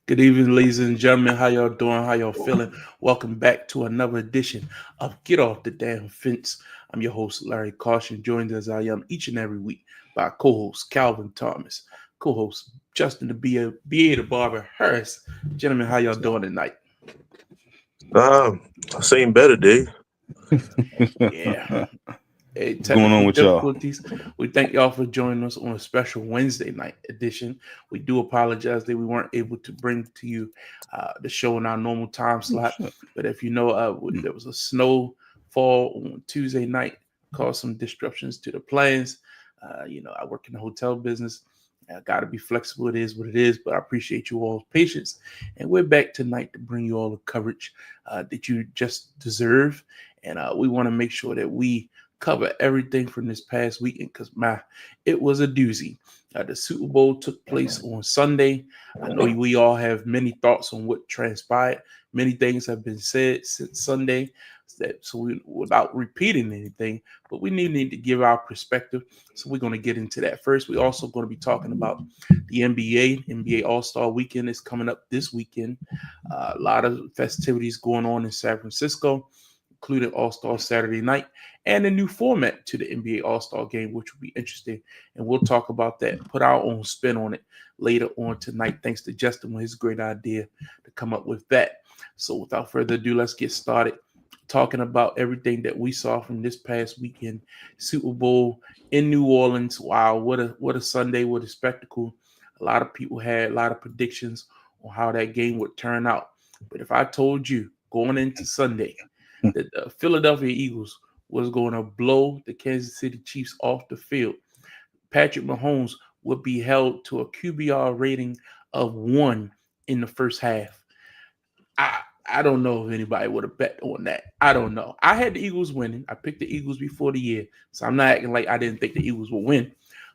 Good evening, ladies and gentlemen. How y'all doing? How y'all feeling? Welcome back to another edition of Get Off the Damn Fence. I'm your host, Larry Caution, joined as I am each and every week by co-host Calvin Thomas, co-host Justin the Barber Harris. Gentlemen, how y'all doing tonight? Um, Same better, Dave. Yeah. Hey, What's going on technical with y'all? difficulties. We thank y'all for joining us on a special Wednesday night edition. We do apologize that we weren't able to bring to you the show in our normal time Oh, slot. shit. But if you know, there was a snowfall on Tuesday night, caused some disruptions to the plans. I work in the hotel business. I got to be flexible. It is what it is, but I appreciate you all's patience. And we're back tonight to bring you all the coverage that you just deserve. And we want to make sure that we cover everything from this past weekend because it was a doozy. The Super Bowl took place on Sunday. I know we all have many thoughts on what transpired. Many things have been said since Sunday, without repeating anything, but we need to give our perspective. So we're going to get into that first. We're also going to be talking about the NBA All-Star Weekend is coming up this weekend. A lot of festivities going on in San Francisco, including All-Star Saturday night and a new format to the NBA All-Star game, which will be interesting. And we'll talk about that, put our own spin on it later on tonight, thanks to Justin with his great idea to come up with that. So without further ado, let's get started talking about everything that we saw from this past weekend. Super Bowl in New Orleans. Wow, what a Sunday, what a spectacle. A lot of people had a lot of predictions on how that game would turn out. But if I told you going into Sunday that the Philadelphia Eagles was going to blow the Kansas City Chiefs off the field, Patrick Mahomes would be held to a QBR rating of 1 in the first half. I don't know if anybody would have bet on that. I don't know. I had the Eagles winning. I picked the Eagles before the year, so I'm not acting like I didn't think the Eagles would win.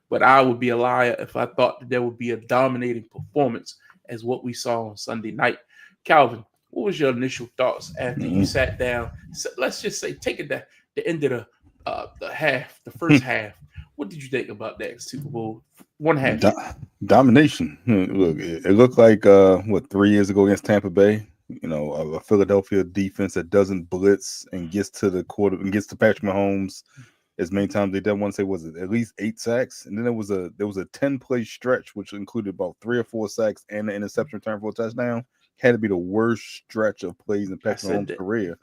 But I would be a liar if I thought that there would be a dominating performance as what we saw on Sunday night. Calvin, what was your initial thoughts after you sat down? So let's just say, take it to the end of the first half. What did you think about that Super Bowl? One half. Domination. Look, it looked like 3 years ago against Tampa Bay. You know, a Philadelphia defense that doesn't blitz and gets to the quarter and gets to Patrick Mahomes as many times they did. Want to say was it at least 8 sacks, and then there was a 10-play stretch which included about 3 or 4 sacks and an interception return for a touchdown. Had to be the worst stretch of plays in Patrick Mahomes' career.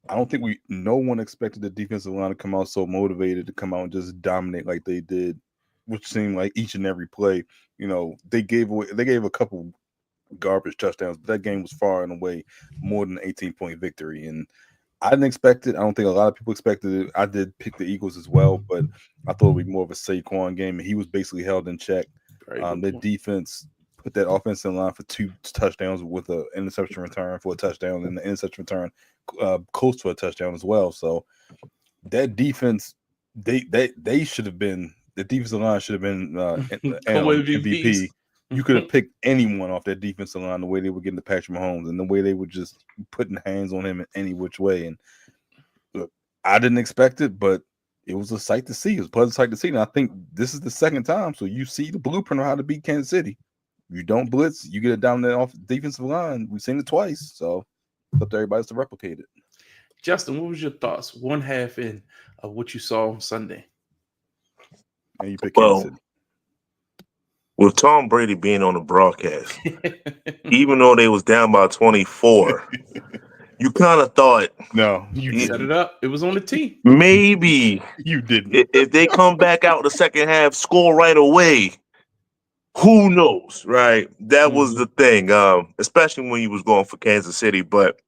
I don't think no one expected the defensive line to come out so motivated to come out and just dominate like they did, which seemed like each and every play. You know, they gave a couple garbage touchdowns, but that game was far and away more than an 18-point victory. And I didn't expect it. I don't think a lot of people expected it. I did pick the Eagles as well, but I thought it would be more of a Saquon game, and he was basically held in check. Their defense put that offense in line for 2 touchdowns with an interception return for a touchdown and the interception return close to a touchdown as well. So that defense, they should have been, the defensive line should have been MVP. You could have picked anyone off that defensive line, the way they were getting to Patrick Mahomes and the way they were just putting hands on him in any which way. And look, I didn't expect it, but it was a sight to see. It was a pleasant sight to see. And I think this is the second time. So you see the blueprint of how to beat Kansas City. You don't blitz, you get it down there off the defensive line. We've seen it twice. So it's up to everybody to replicate it. Justin, what was your thoughts? One half in of what you saw on Sunday. And you pick Kansas City. With Tom Brady being on the broadcast, even though they was down by 24, you kind of thought, no, you set it up. It was on the tee. Maybe you didn't. If they come back out the second half, score right away, who knows, right? That was the thing, especially when you was going for Kansas City. But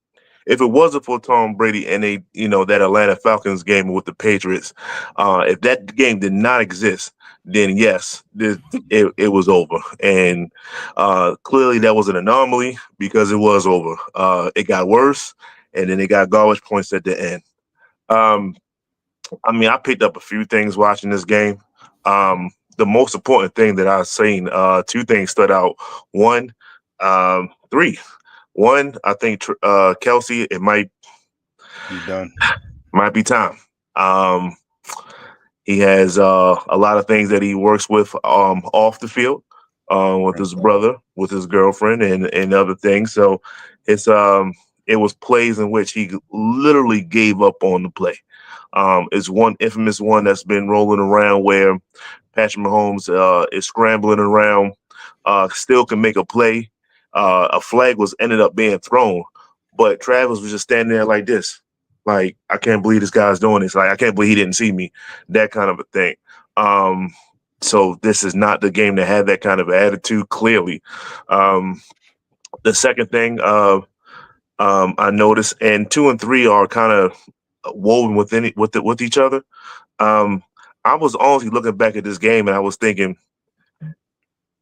if it wasn't for Tom Brady and that Atlanta Falcons game with the Patriots, if that game did not exist, then yes, it was over. And clearly that was an anomaly because it was over. It got worse, and then it got garbage points at the end. I picked up a few things watching this game. The most important thing that I've seen, 2 things stood out. 3. One, I think Kelsey, it might be done. Might be time. He has a lot of things that he works with off the field. with his brother, with his girlfriend, and other things. So it's it was plays in which he literally gave up on the play. It's one infamous one that's been rolling around where Patrick Mahomes is scrambling around, still can make a play. A flag was ended up being thrown, but Travis was just standing there like this, like, I can't believe this guy's doing this. Like, I can't believe he didn't see me. That kind of a thing. So this is not the game to have that kind of attitude. Clearly, the second thing I noticed, and 2 and 3 are kind of woven with each other. I was honestly looking back at this game and I was thinking,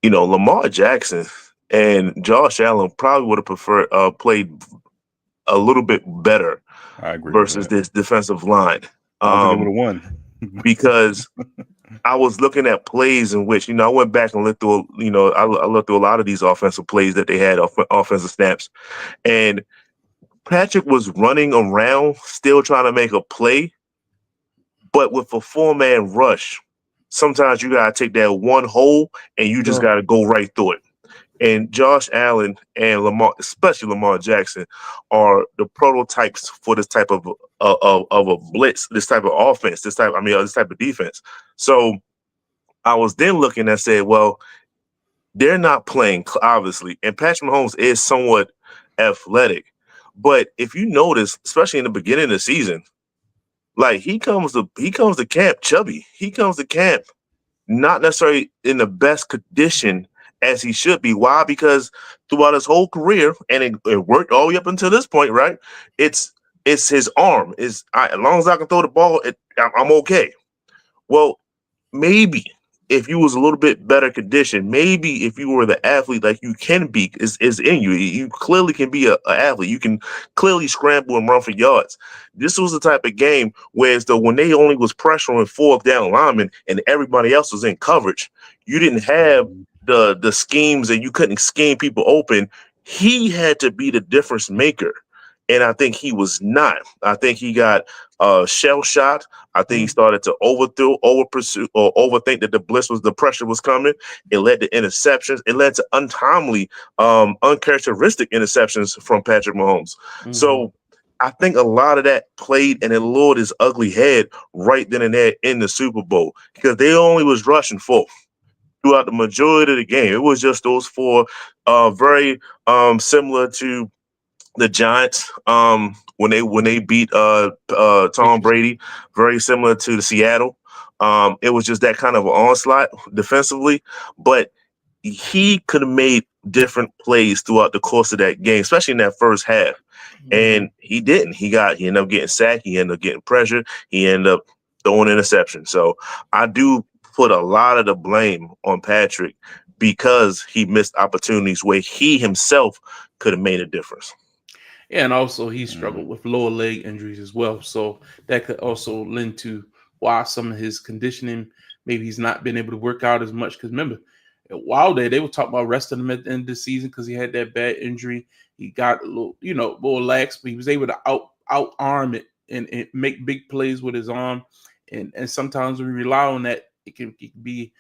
Lamar Jackson and Josh Allen probably would have preferred played a little bit better I agree versus this defensive line. I think they would have won. Because I was looking at plays in which, I went back and looked through, I looked through a lot of these offensive plays that they had, offensive snaps. And Patrick was running around, still trying to make a play. But with a 4-man rush, sometimes you got to take that one hole and you just got to go right through it. And Josh Allen and Lamar, especially Lamar Jackson, are the prototypes for this type of a blitz, this type of offense, this type of defense. So I was then looking and said, well, they're not playing, obviously, and Patrick Mahomes is somewhat athletic. But if you notice, especially in the beginning of the season, like he comes to camp chubby. He comes to camp not necessarily in the best condition as he should be. Why? Because throughout his whole career, and it worked all the way up until this point, right? It's his arm. As long as I can throw the ball, I'm okay. Well, maybe if you was a little bit better condition, maybe if you were the athlete like you can be, is in you. You clearly can be an athlete. You can clearly scramble and run for yards. This was the type of game where when they only was pressuring 4th down linemen and everybody else was in coverage, you didn't have the schemes and you couldn't scheme people open. He had to be the difference maker. And I think he was not. I think he got shell shot. I think he started to over pursue, or overthink that the pressure was coming. It led to interceptions. It led to untimely, uncharacteristic interceptions from Patrick Mahomes. Mm-hmm. So I think a lot of that played and it lured his ugly head right then and there in the Super Bowl, because they only was rushing 4 throughout the majority of the game. It was just those 4, very similar to the Giants when they beat Tom Brady, very similar to the Seattle. It was just that kind of onslaught defensively, but he could have made different plays throughout the course of that game, especially in that first half. And he didn't. He ended up getting sacked. He ended up getting pressure. He ended up throwing interception. So I do put a lot of the blame on Patrick because he missed opportunities where he himself could have made a difference. Yeah, and also he struggled with lower leg injuries as well. So that could also lend to why some of his conditioning, maybe he's not been able to work out as much. Because remember, at Wilder, they were talking about resting him at the end of the season because he had that bad injury. He got a little, more lax, but he was able to out arm it and make big plays with his arm. And sometimes when we rely on that, it can be,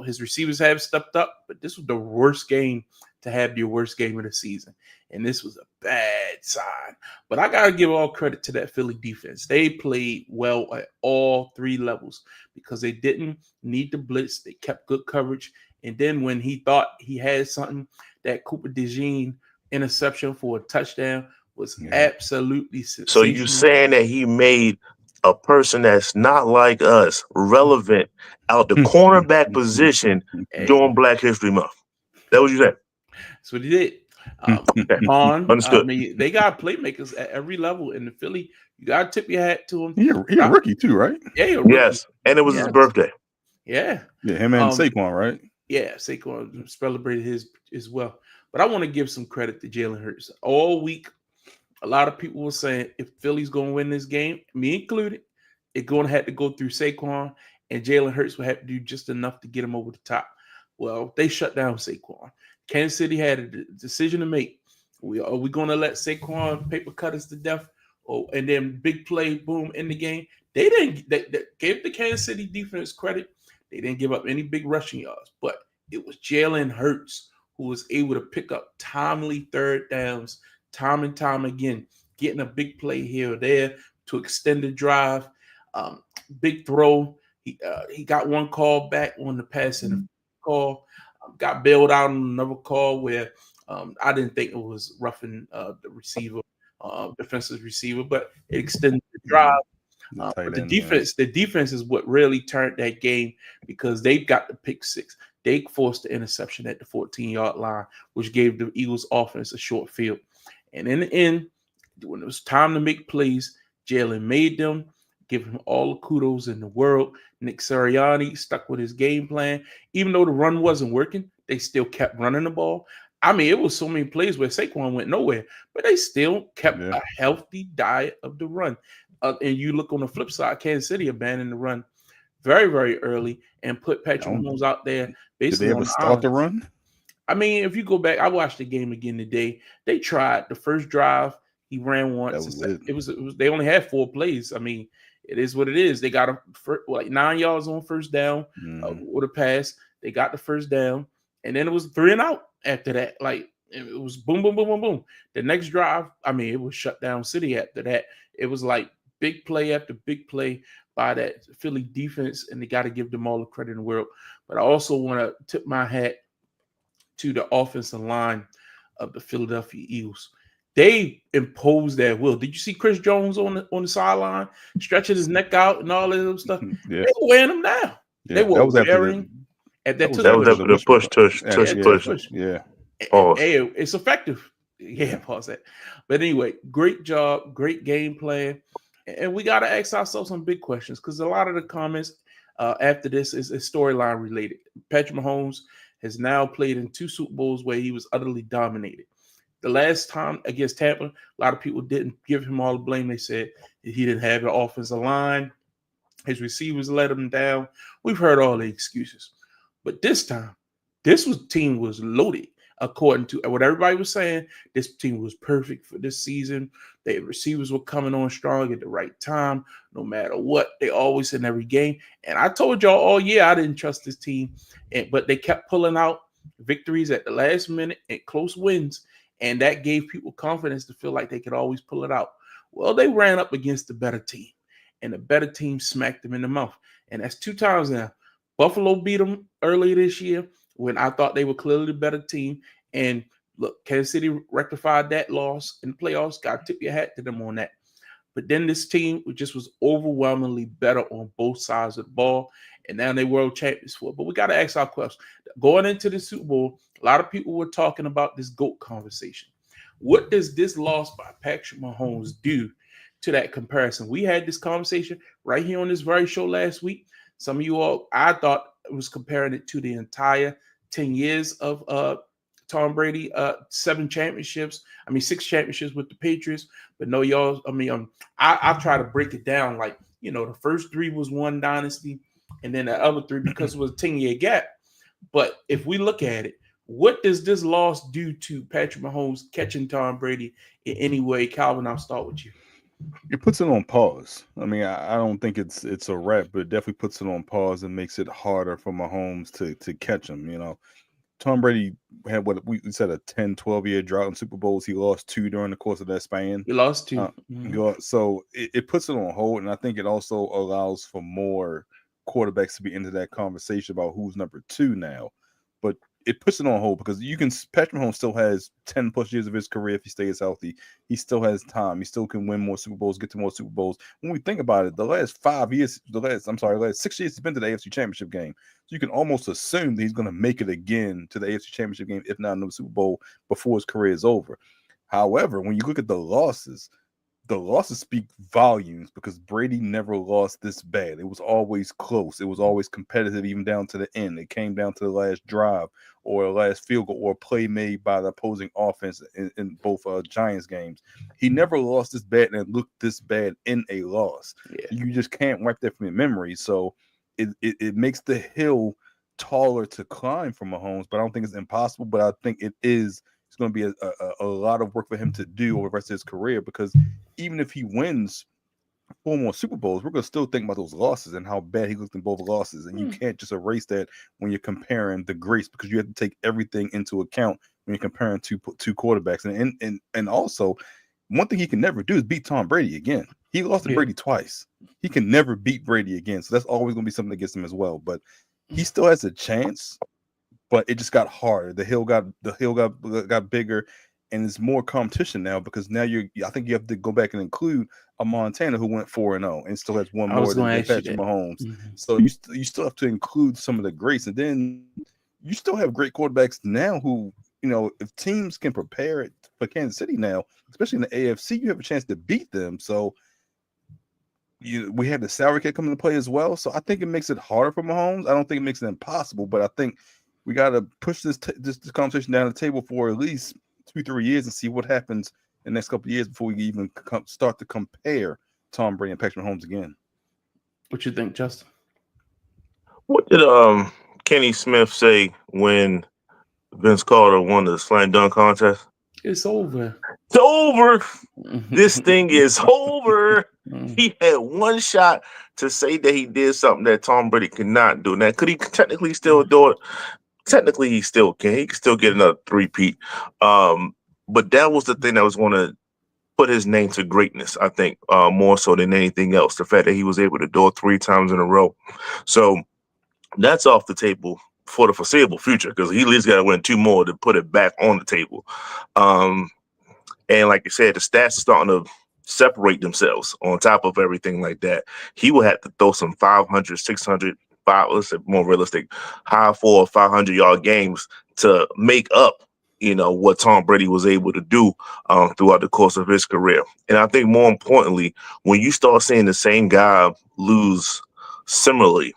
his receivers have stepped up, but this was the worst game to have your worst game of the season. And this was a bad sign. But I got to give all credit to that Philly defense. They played well at all 3 levels because they didn't need to blitz. They kept good coverage. And then when he thought he had something, that Cooper DeJean interception for a touchdown was absolutely sensational. So you saying that he made a person that's not like us relevant out the cornerback position during Black History Month? That what you said? That's what he did. Understood. They got playmakers at every level in the Philly. You got to tip your hat to him. He a rookie too, right? Yeah, a rookie. Yes, and it was his birthday. Yeah. Yeah, him and Saquon, right? Yeah, Saquon celebrated his as well. But I want to give some credit to Jalen Hurts. All week, a lot of people were saying if Philly's going to win this game, me included, it's going to have to go through Saquon, and Jalen Hurts will have to do just enough to get him over the top. Well, they shut down Saquon. Kansas City had a decision to make. Are we going to let Saquon paper cut us to death? And then big play, boom, in the game. They didn't. They gave the Kansas City defense credit. They didn't give up any big rushing yards. But it was Jalen Hurts who was able to pick up timely third downs time and time again, getting a big play here or there to extend the drive. Um, Big throw. He got one call back on the pass and call. Got bailed out on another call where I didn't think it was roughing the receiver, defensive receiver, but it extended the drive. But the defense is what really turned that game because they got the pick six. They forced the interception at the 14-yard line, which gave the Eagles offense a short field. And in the end, when it was time to make plays, Jalen made them, give him all the kudos in the world. Nick Sirianni stuck with his game plan. Even though the run wasn't working, they still kept running the ball. I mean, it was so many plays where Saquon went nowhere, but they still kept a healthy diet of the run. And you look on the flip side, Kansas City abandoned the run very, very early and put Patrick Mahomes out there basically. Did they ever start the run? I mean, if you go back, I watched the game again today. They tried the first drive. He ran once. It was they only had 4 plays. I mean, it is what it is. They got like 9 yards on first down with a pass. They got the first down, and then it was 3 and out after that. Like it was boom, boom, boom, boom, boom. The next drive, I mean, it was shut down city after that. It was like big play after big play by that Philly defense, and they got to give them all the credit in the world. But I also want to tip my hat to the offensive line of the Philadelphia Eagles. They imposed their will. Did you see Chris Jones on the sideline stretching his neck out and all that other stuff? Yeah. They were wearing him down. Yeah. They were wearing at that. That was after the push. Yeah. Hey, it's effective. Yeah, pause that. But anyway, great job, great game plan. And we got to ask ourselves some big questions because a lot of the comments after this is storyline related. Patrick Mahomes has now played in 2 Super Bowls where he was utterly dominated. The last time against Tampa, a lot of people didn't give him all the blame. They said he didn't have an offensive line. His receivers let him down. We've heard all the excuses. But this time, team was loaded. According to what everybody was saying, this team was perfect for this season. The receivers were coming on strong at the right time, no matter what. They always in every game. And I told y'all all year I didn't trust this team, but they kept pulling out victories at the last minute and close wins, and that gave people confidence to feel like they could always pull it out. Well, they ran up against the better team, and the better team smacked them in the mouth. And that's 2 times now. Buffalo beat them earlier this year when I thought they were clearly the better team. And look, Kansas City rectified that loss in the playoffs. Got to tip your hat to them on that. But then this team just was overwhelmingly better on both sides of the ball. And now they world champions for it. But we got to ask our question. Going into the Super Bowl, a lot of people were talking about this GOAT conversation. What does this loss by Patrick Mahomes do to that comparison? We had this conversation right here on this very show last week. Some of you all, I thought, was comparing it to the entire 10 years of Tom Brady, 6 championships with the Patriots. But no, y'all, I mean, I try to break it down like, the first 3 was one dynasty and then the other 3 because it was a 10-year gap. But if we look at it, what does this loss do to Patrick Mahomes catching Tom Brady in any way? Calvin, I'll start with you. It puts it on pause. I mean, I don't think it's a wrap, but it definitely puts it on pause and makes it harder for Mahomes to catch him. Tom Brady had what we said a 10, 12-year drought in Super Bowls. He lost 2 during the course of that span. He lost 2. So it puts it on hold, and I think it also allows for more quarterbacks to be into that conversation about who's number 2 now. But it puts it on hold because Patrick Mahomes still has 10 plus years of his career if he stays healthy. He still has time. He still can win more Super Bowls, get to more Super Bowls. When we think about it, the last 6 years, he's been to the AFC Championship game. So you can almost assume that he's going to make it again to the AFC Championship game, if not in the Super Bowl, before his career is over. However, when you look at the losses speak volumes because Brady never lost this bad. It was always close. It was always competitive, even down to the end. It came down to the last drive or the last field goal or a play made by the opposing offense in both Giants games. He never lost this bad and looked this bad in a loss. Yeah. You just can't wipe that from your memory. So it makes the hill taller to climb for Mahomes, but I don't think it's impossible. But I think it is. It's going to be a lot of work for him to do over the rest of his career because even if he wins 4 more Super Bowls, we're gonna still think about those losses and how bad he looked in both losses. And you can't just erase that when you're comparing the greats, because you have to take everything into account when you're comparing two quarterbacks. And also, one thing he can never do is beat Tom Brady again. He lost to Brady twice. He can never beat Brady again. So that's always going to be something against him as well. But he still has a chance, but it just got harder. The hill got bigger, and it's more competition now, because now I think you have to go back and include a Montana who went 4-0 and still has one more than Patrick Mahomes. Mm-hmm. So you still have to include some of the greats, and then you still have great quarterbacks now who, if teams can prepare it for Kansas City now, especially in the AFC, you have a chance to beat them. So we have the salary cap coming into play as well. So I think it makes it harder for Mahomes. I don't think it makes it impossible, but I think we got to push this conversation down the table for at least 2-3 years and see what happens in the next couple of years before we even start to compare Tom Brady and Patrick Mahomes again. What you think, Justin? What did Kenny Smith say when Vince Carter won the slam dunk contest? It's over. It's over. This thing is over. He had one shot to say that he did something that Tom Brady could not do. Now, could he technically still do it? Technically, he still can. He can still get another three-peat. But that was the thing that was going to put his name to greatness, I think, more so than anything else. The fact that he was able to do it 3 times in a row. So that's off the table for the foreseeable future, because he at least got to win 2 more to put it back on the table. And like you said, the stats are starting to separate themselves on top of everything like that. He will have to throw some 500, 600, let's say more realistic, high 400 or 500-yard games to make up, what Tom Brady was able to do throughout the course of his career. And I think more importantly, when you start seeing the same guy lose similarly,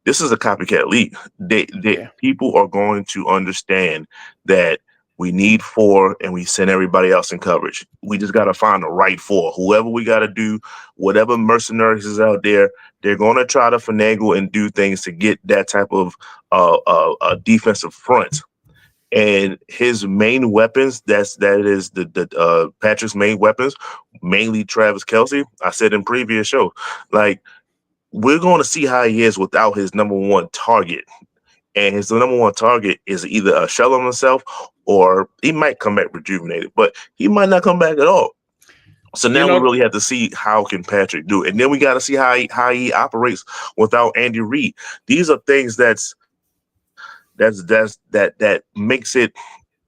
this is a copycat league. People are going to understand that we need 4 and we send everybody else in coverage. We just got to find the right 4. Whoever we got to do, whatever mercenaries is out there, they're going to try to finagle and do things to get that type of defensive front. And his main weapons, that is the Patrick's main weapons, mainly Travis Kelce. I said in previous show, like, we're going to see how he is without his number 1 target. And his number 1 target is either a shell of himself, or he might come back rejuvenated, but he might not come back at all. So now we really have to see how can Patrick do it. And then we got to see how he operates without Andy Reid. These are things that makes it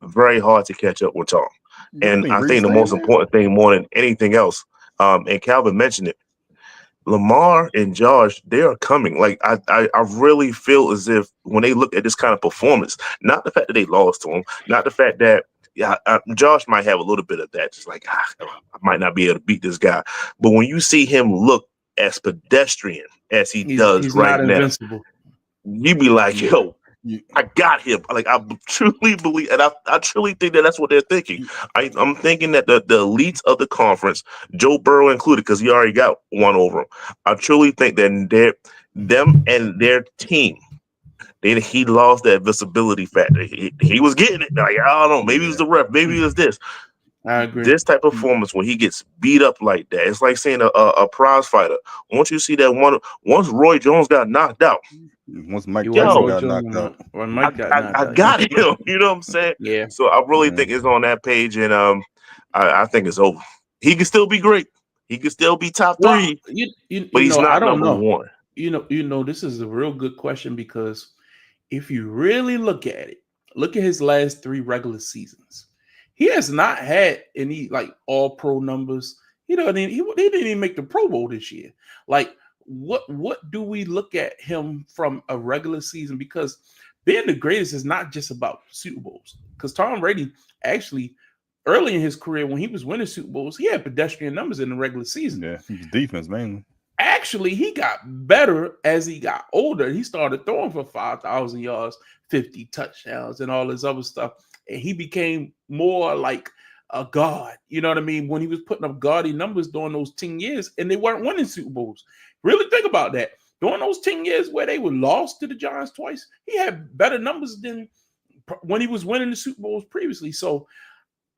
very hard to catch up with Tom. And I think the most important thing, more than anything else, and Calvin mentioned it, Lamar and Josh, they are coming. Like, I really feel as if when they look at this kind of performance, not the fact that they lost to him, not the fact that Josh might have a little bit of that, just like, I might not be able to beat this guy. But when you see him look as pedestrian as he's right now, you be like, yo, I got him. Like, I truly believe, and I truly think that that's what they're thinking. I'm thinking that the elites of the conference, Joe Burrow included, because he already got one over him. I truly think that them and their team, he lost that visibility factor. He was getting it. Like, I don't know, maybe it was the ref, maybe it was this. I agree. This type of performance, when he gets beat up like that, it's like saying a prize fighter. Once you see that once Roy Jones got knocked out, once Mike Tyson got knocked out, I got him. You know what I'm saying? Yeah. So I really think it's on that page, and I think it's over. He can still be great. He can still be top 3, but he's not number 1. This is a real good question, because if you really look at it, look at his last 3 regular seasons. He has not had any like all-pro numbers. He didn't even make the Pro Bowl this year. Like, what do we look at him from a regular season? Because being the greatest is not just about Super Bowls. Because Tom Brady, actually, early in his career, when he was winning Super Bowls, he had pedestrian numbers in the regular season. Yeah, he was defense mainly. Actually, he got better as he got older. He started throwing for 5,000 yards, 50 touchdowns, and all this other stuff. And he became more like a god. You know what I mean? When he was putting up gaudy numbers during those 10 years, and they weren't winning Super Bowls. Really think about that. During those 10 years where they were lost to the Giants twice, he had better numbers than when he was winning the Super Bowls previously. So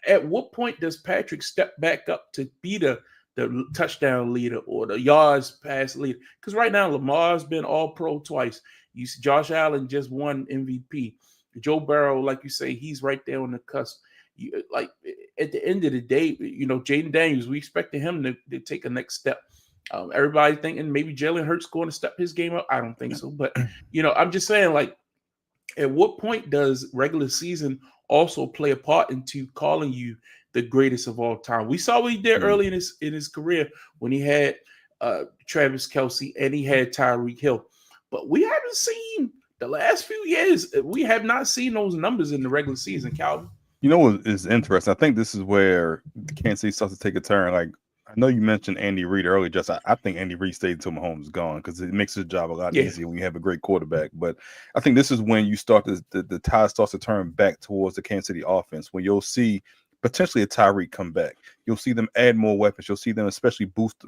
at what point does Patrick step back up to be the the touchdown leader or the yards pass leader. Because right now Lamar's been All Pro twice. You see, Josh Allen just won MVP. Joe Burrow, like you say, he's right there on the cusp. Like at the end of the day, Jaden Daniels, we expected him to take a next step. Everybody thinking maybe Jalen Hurts going to step his game up. I don't think so. But, I'm just saying, like, at what point does regular season also play a part into calling you the greatest of all time? We saw what he did early in his career when he had Travis Kelce and he had Tyreek Hill. But we haven't seen the last few years. We have not seen those numbers in the regular season, Calvin. You know what is interesting? I think this is where the Kansas City starts to take a turn. Like, I know you mentioned Andy Reid earlier. Just I think Andy Reid stayed until Mahomes is gone because it makes his job a lot easier when you have a great quarterback. But I think this is when you start the tide starts to turn back towards the Kansas City offense, when you'll see potentially a Tyreek come back. You'll see them add more weapons. You'll see them especially boost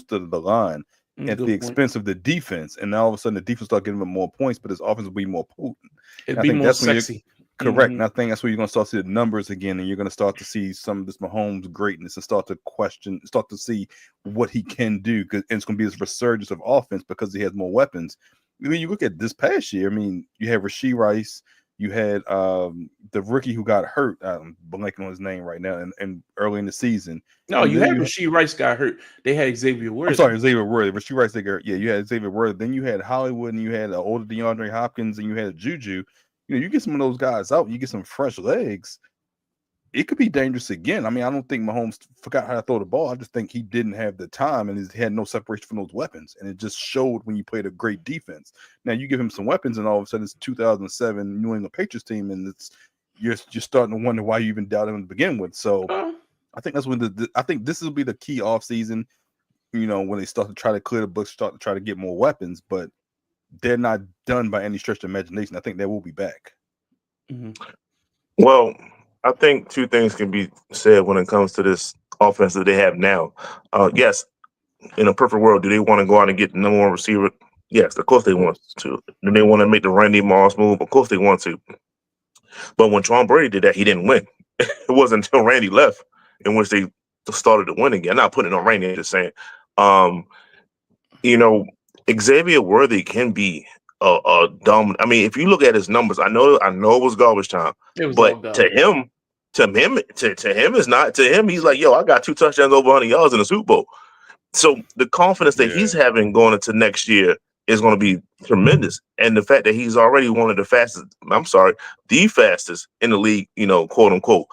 the line at the expense of the defense. And now all of a sudden the defense start getting them more points, but his offense will be more potent. It'd be more sexy. Correct. And I think that's where you're going to start to see the numbers again, and you're going to start to see some of this Mahomes greatness and start to see what he can do. And it's going to be this resurgence of offense because he has more weapons. I mean, you look at this past year, I mean, you had Rashee Rice, you had the rookie who got hurt. I'm blanking on his name right now, and early in the season. No, you had Rashee Rice got hurt. They had Xavier Worthy. I'm sorry, Xavier Worthy. Rashee Rice, you had Xavier Worthy. Then you had Hollywood, and you had older DeAndre Hopkins, and you had Juju. You get some of those guys out, you get some fresh legs, it could be dangerous again. I mean, I don't think Mahomes forgot how to throw the ball. I just think he didn't have the time and he had no separation from those weapons. And it just showed when you played a great defense. Now you give him some weapons and all of a sudden it's 2007 New England Patriots team and you're starting to wonder why you even doubted him to begin with. So I think that's when I think this will be the key off season, when they start to try to clear the books, start to try to get more weapons, but they're not done by any stretch of imagination. I think they will be back. Mm-hmm. Well, I think two things can be said when it comes to this offense that they have now. Yes, in a perfect world, do they want to go out and get the number one receiver? Yes, of course they want to. Do they want to make the Randy Moss move? Of course they want to. But when Tom Brady did that, he didn't win. It wasn't until Randy left in which they started to win again. I'm not putting it on Randy, I'm just saying. Xavier Worthy can be a dumb. I mean, if you look at his numbers, I know it was garbage time, but to him, it's not. To him, he's like, yo, I got 2 touchdowns over 100 yards in the Super Bowl. So the confidence that he's having going into next year is going to be tremendous, and the fact that he's already one of the fastest in the league, quote unquote.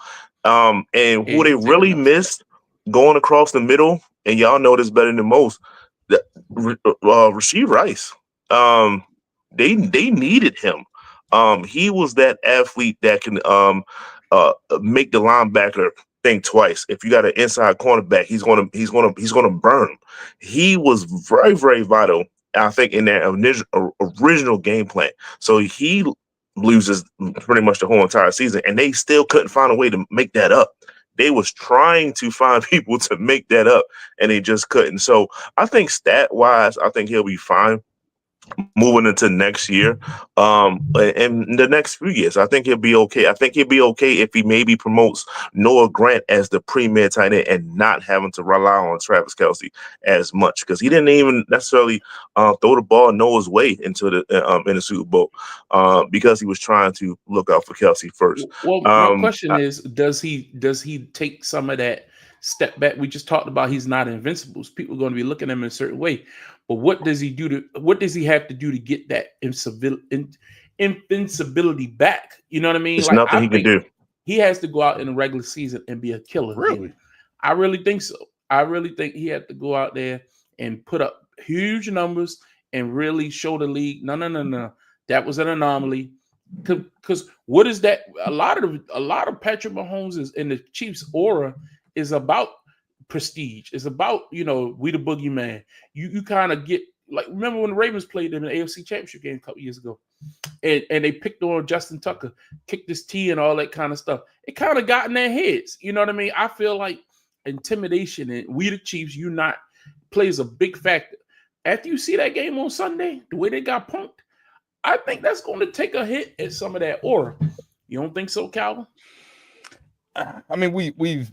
And who they really missed going across the middle, and y'all know this better than most. Rashee Rice, they needed him. He was that athlete that can make the linebacker think twice. If you got an inside cornerback, he's gonna burn him. He was very, very vital, I think, in that original game plan. So he loses pretty much the whole entire season, and they still couldn't find a way to make that up. They was trying to find people to make that up, and they just couldn't. So I think stat-wise, I think he'll be fine moving into next year. And the next few years, I think he'll be okay. I think he'll be okay if he maybe promotes Noah Grant as the premier tight end and not having to rely on Travis Kelce as much, because he didn't even necessarily throw the ball Noah's way into in the Super Bowl because he was trying to look out for Kelce first. Well, my question is, does he take some of that step back? We just talked about he's not invincible. So people are going to be looking at him in a certain way. But what does he have to do to get that invincibility back? You know what I mean? There's nothing he can do. He has to go out in the regular season and be a killer. Really? I really think so. I really think he had to go out there and put up huge numbers and really show the league, no. That was an anomaly. Because what is that? A lot of Patrick Mahomes and the Chiefs' aura is about prestige. It's about, we the boogeyman. You kind of get, like, remember when the Ravens played them in the AFC Championship game a couple years ago, and they picked on Justin Tucker, kicked his tee and all that kind of stuff. It kind of got in their heads. You know what I mean? I feel like intimidation and we the Chiefs plays a big factor. After you see that game on Sunday, the way they got punked, I think that's going to take a hit at some of that aura. You don't think so, Calvin? I mean, we've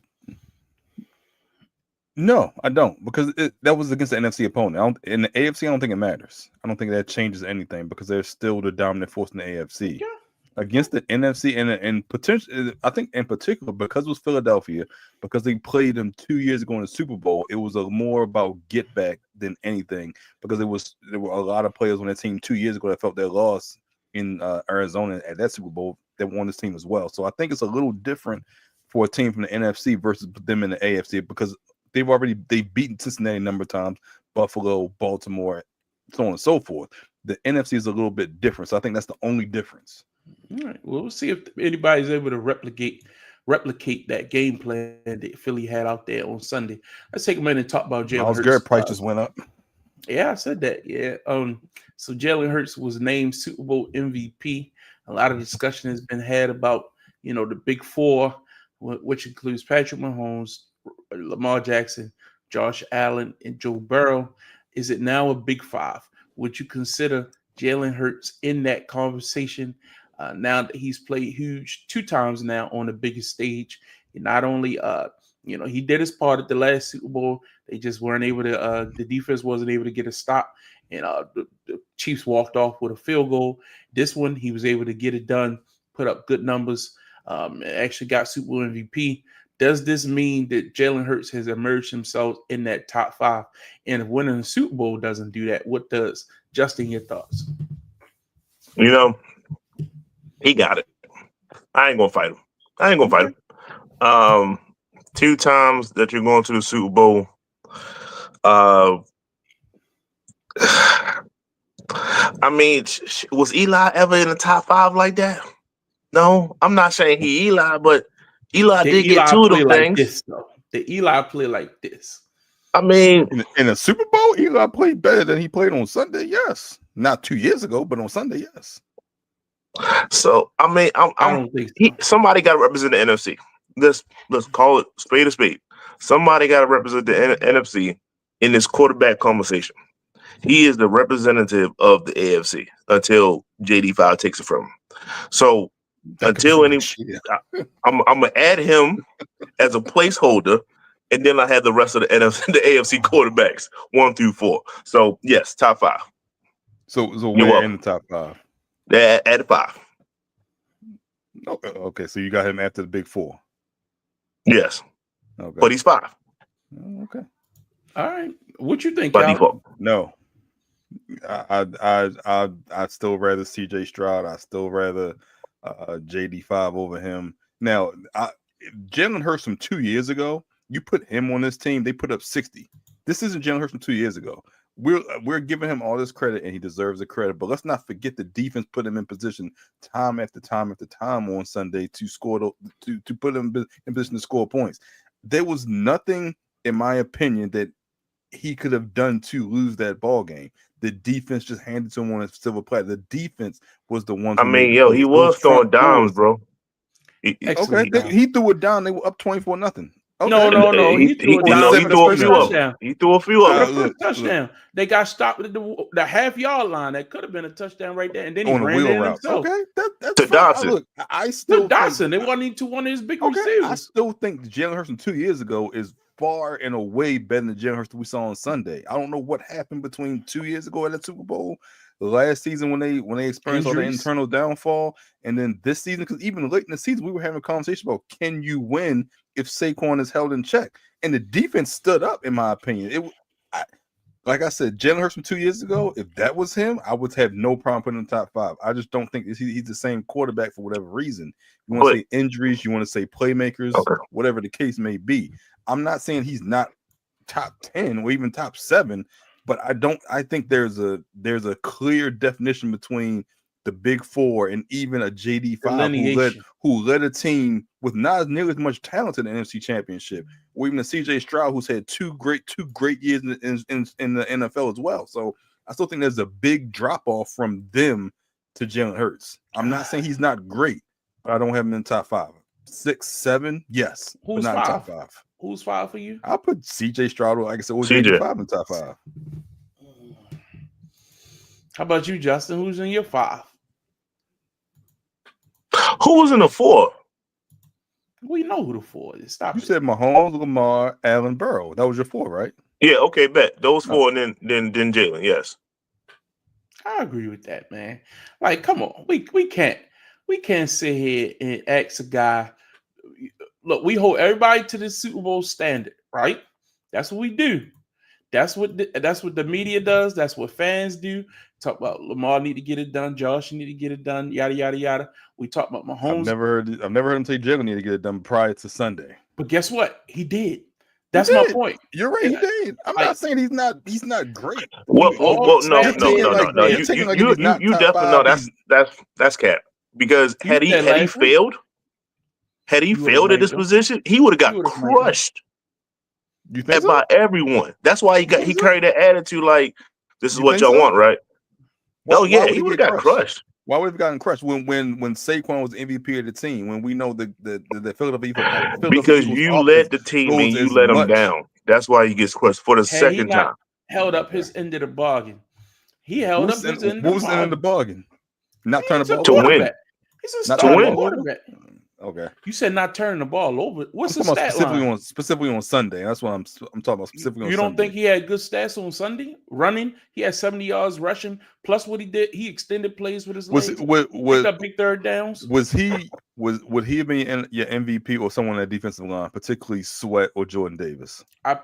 No, I don't, because that was against the NFC opponent. In the AFC, I don't think it matters. I don't think that changes anything because they're still the dominant force in the AFC. Okay. Against the NFC and potentially, I think in particular because it was Philadelphia, because they played them 2 years ago in the Super Bowl, it was more about get back than anything, because there were a lot of players on that team 2 years ago that felt their loss in Arizona at that Super Bowl that won this team as well. So I think it's a little different for a team from the NFC versus them in the AFC, because they've beaten Cincinnati a number of times, Buffalo, Baltimore, so on and so forth. The NFC is a little bit different, so I think that's the only difference. All right. Well, we'll see if anybody's able to replicate that game plan that Philly had out there on Sunday. Let's take a minute and talk about Jalen Myles Hurts. Garrett price just went up. Yeah, I said that. Yeah. So Jalen Hurts was named Super Bowl MVP. A lot of discussion has been had about, the big four, which includes Patrick Mahomes, Lamar Jackson, Josh Allen, and Joe Burrow. Is it now a big five? Would you consider Jalen Hurts in that conversation now that he's played huge 2 times now on the biggest stage? And not only, he did his part at the last Super Bowl. They just weren't able to, the defense wasn't able to get a stop. And the Chiefs walked off with a field goal. This one, he was able to get it done, put up good numbers, actually got Super Bowl MVP. Does this mean that Jalen Hurts has emerged himself in that top 5? And if winning the Super Bowl doesn't do that, what does? Justin, your thoughts? He got it. I ain't gonna fight him. 2 times that you're going to the Super Bowl. I mean, was Eli ever in the top 5 like that? No, I'm not saying he Eli, but Eli did get 2 of them things. This, though. Did Eli play like this? I mean, in a Super Bowl, Eli played better than he played on Sunday. Yes, not 2 years ago, but on Sunday, yes. So I mean, I don't think so. Somebody got to represent the NFC. Let's call it spade a spade. Somebody got to represent the NFC in this quarterback conversation. He is the representative of the AFC until JD5 takes it from him. So I'm gonna add him as a placeholder, and then I have the rest of the AFC quarterbacks 1 through 4. So yes, top 5. So we're in the top 5. Yeah, at 5. Okay, so you got him after the big 4. Yes. Okay. But he's 5. Okay. All right. What you think, by default? No. I'd still rather CJ Stroud. I still rather JD5 over him. Now, Jalen Hurts from 2 years ago, you put him on this team, they put up 60. This isn't Jalen Hurts from 2 years ago. We're giving him all this credit, and he deserves the credit. But let's not forget the defense put him in position time after time after time on Sunday to score to put him in position to score points. There was nothing, in my opinion, that he could have done to lose that ball game. The defense just handed to him on a silver platter. The defense was the one. I mean, he was throwing dimes, bro. He threw it down. They were up 24-0. Okay. No. He threw a few of them. He threw a few of them. Touchdown. They got stopped at the half-yard line. That could have been a touchdown right there, and then he ran in himself. Okay, that's to Dawson. Look, I still Dawson. It wasn't even to one of his big receivers. I still think Jalen Hurts from 2 years ago is far and away better than Jalen Hurts that we saw on Sunday. I don't know what happened between 2 years ago at the Super Bowl, last season when they experienced all the internal downfall, and then this season, because even late in the season we were having a conversation about, can you win if Saquon is held in check? And the defense stood up, in my opinion. Like I said, Jalen Hurts from 2 years ago, if that was him, I would have no problem putting him in the top 5. I just don't think he's the same quarterback for whatever reason. You want to say injuries, you want to say playmakers, whatever the case may be. I'm not saying he's not top 10 or even top 7, but I think there's a clear definition between the big 4 and even a JD5 who led a team with not nearly as much talent in the NFC Championship, or even a CJ Stroud who's had two great years in the NFL as well. So I still think there's a big drop off from them to Jalen Hurts. I'm not saying he's not great, but I don't have him in the top 5. 6, 7, yes. Who's but not 5? In top 5. Who's 5 for you? I'll put CJ Stroud, like I said, or JD5 in the top 5. How about you, Justin? Who's in your 5? Who was in the 4? We know who the 4 is. Stop You it. said Mahomes, Lamar, Allen, Burrow. That was your 4, right? Yeah, okay, bet. Those 4 Oh. and then Jalen, yes. I agree with that, man. Like, come on, we can't sit here and ask a guy. Look, we hold everybody to the Super Bowl standard, right? That's what we do. That's what the media does. That's what fans do. Talk about Lamar need to get it done. Josh need to get it done. Yada yada yada. We talk about Mahomes. I've never heard him say Jalen need to get it done prior to Sunday. But guess what? He did. That's my point. You're right. He did. I'm not saying he's not great. Well, no. You're taking like he's not You top definitely five. know that's cap. Because had he failed at this position, he would have got crushed. You think so? By everyone. That's why he carried that attitude like, this is what y'all want, right? Why he would have got crushed. Why would have gotten crushed when Saquon was MVP of the team? When we know the Philadelphia because you led the team and you let him down. That's why he gets crushed for the second time. Held up his end of the bargain. He held up his end. What was the end of the bargain? Not turn the ball to win. He's a starting quarterback. Okay. You said not turning the ball over. What's the stat line? Specifically on Sunday. That's what I'm talking about. Specifically, you don't think he had good stats on Sunday? Running, he had 70 yards rushing. Plus, what he did, he extended plays with his legs. Picked up big third downs. Would he have been your MVP or someone on that defensive line, particularly Sweat or Jordan Davis? I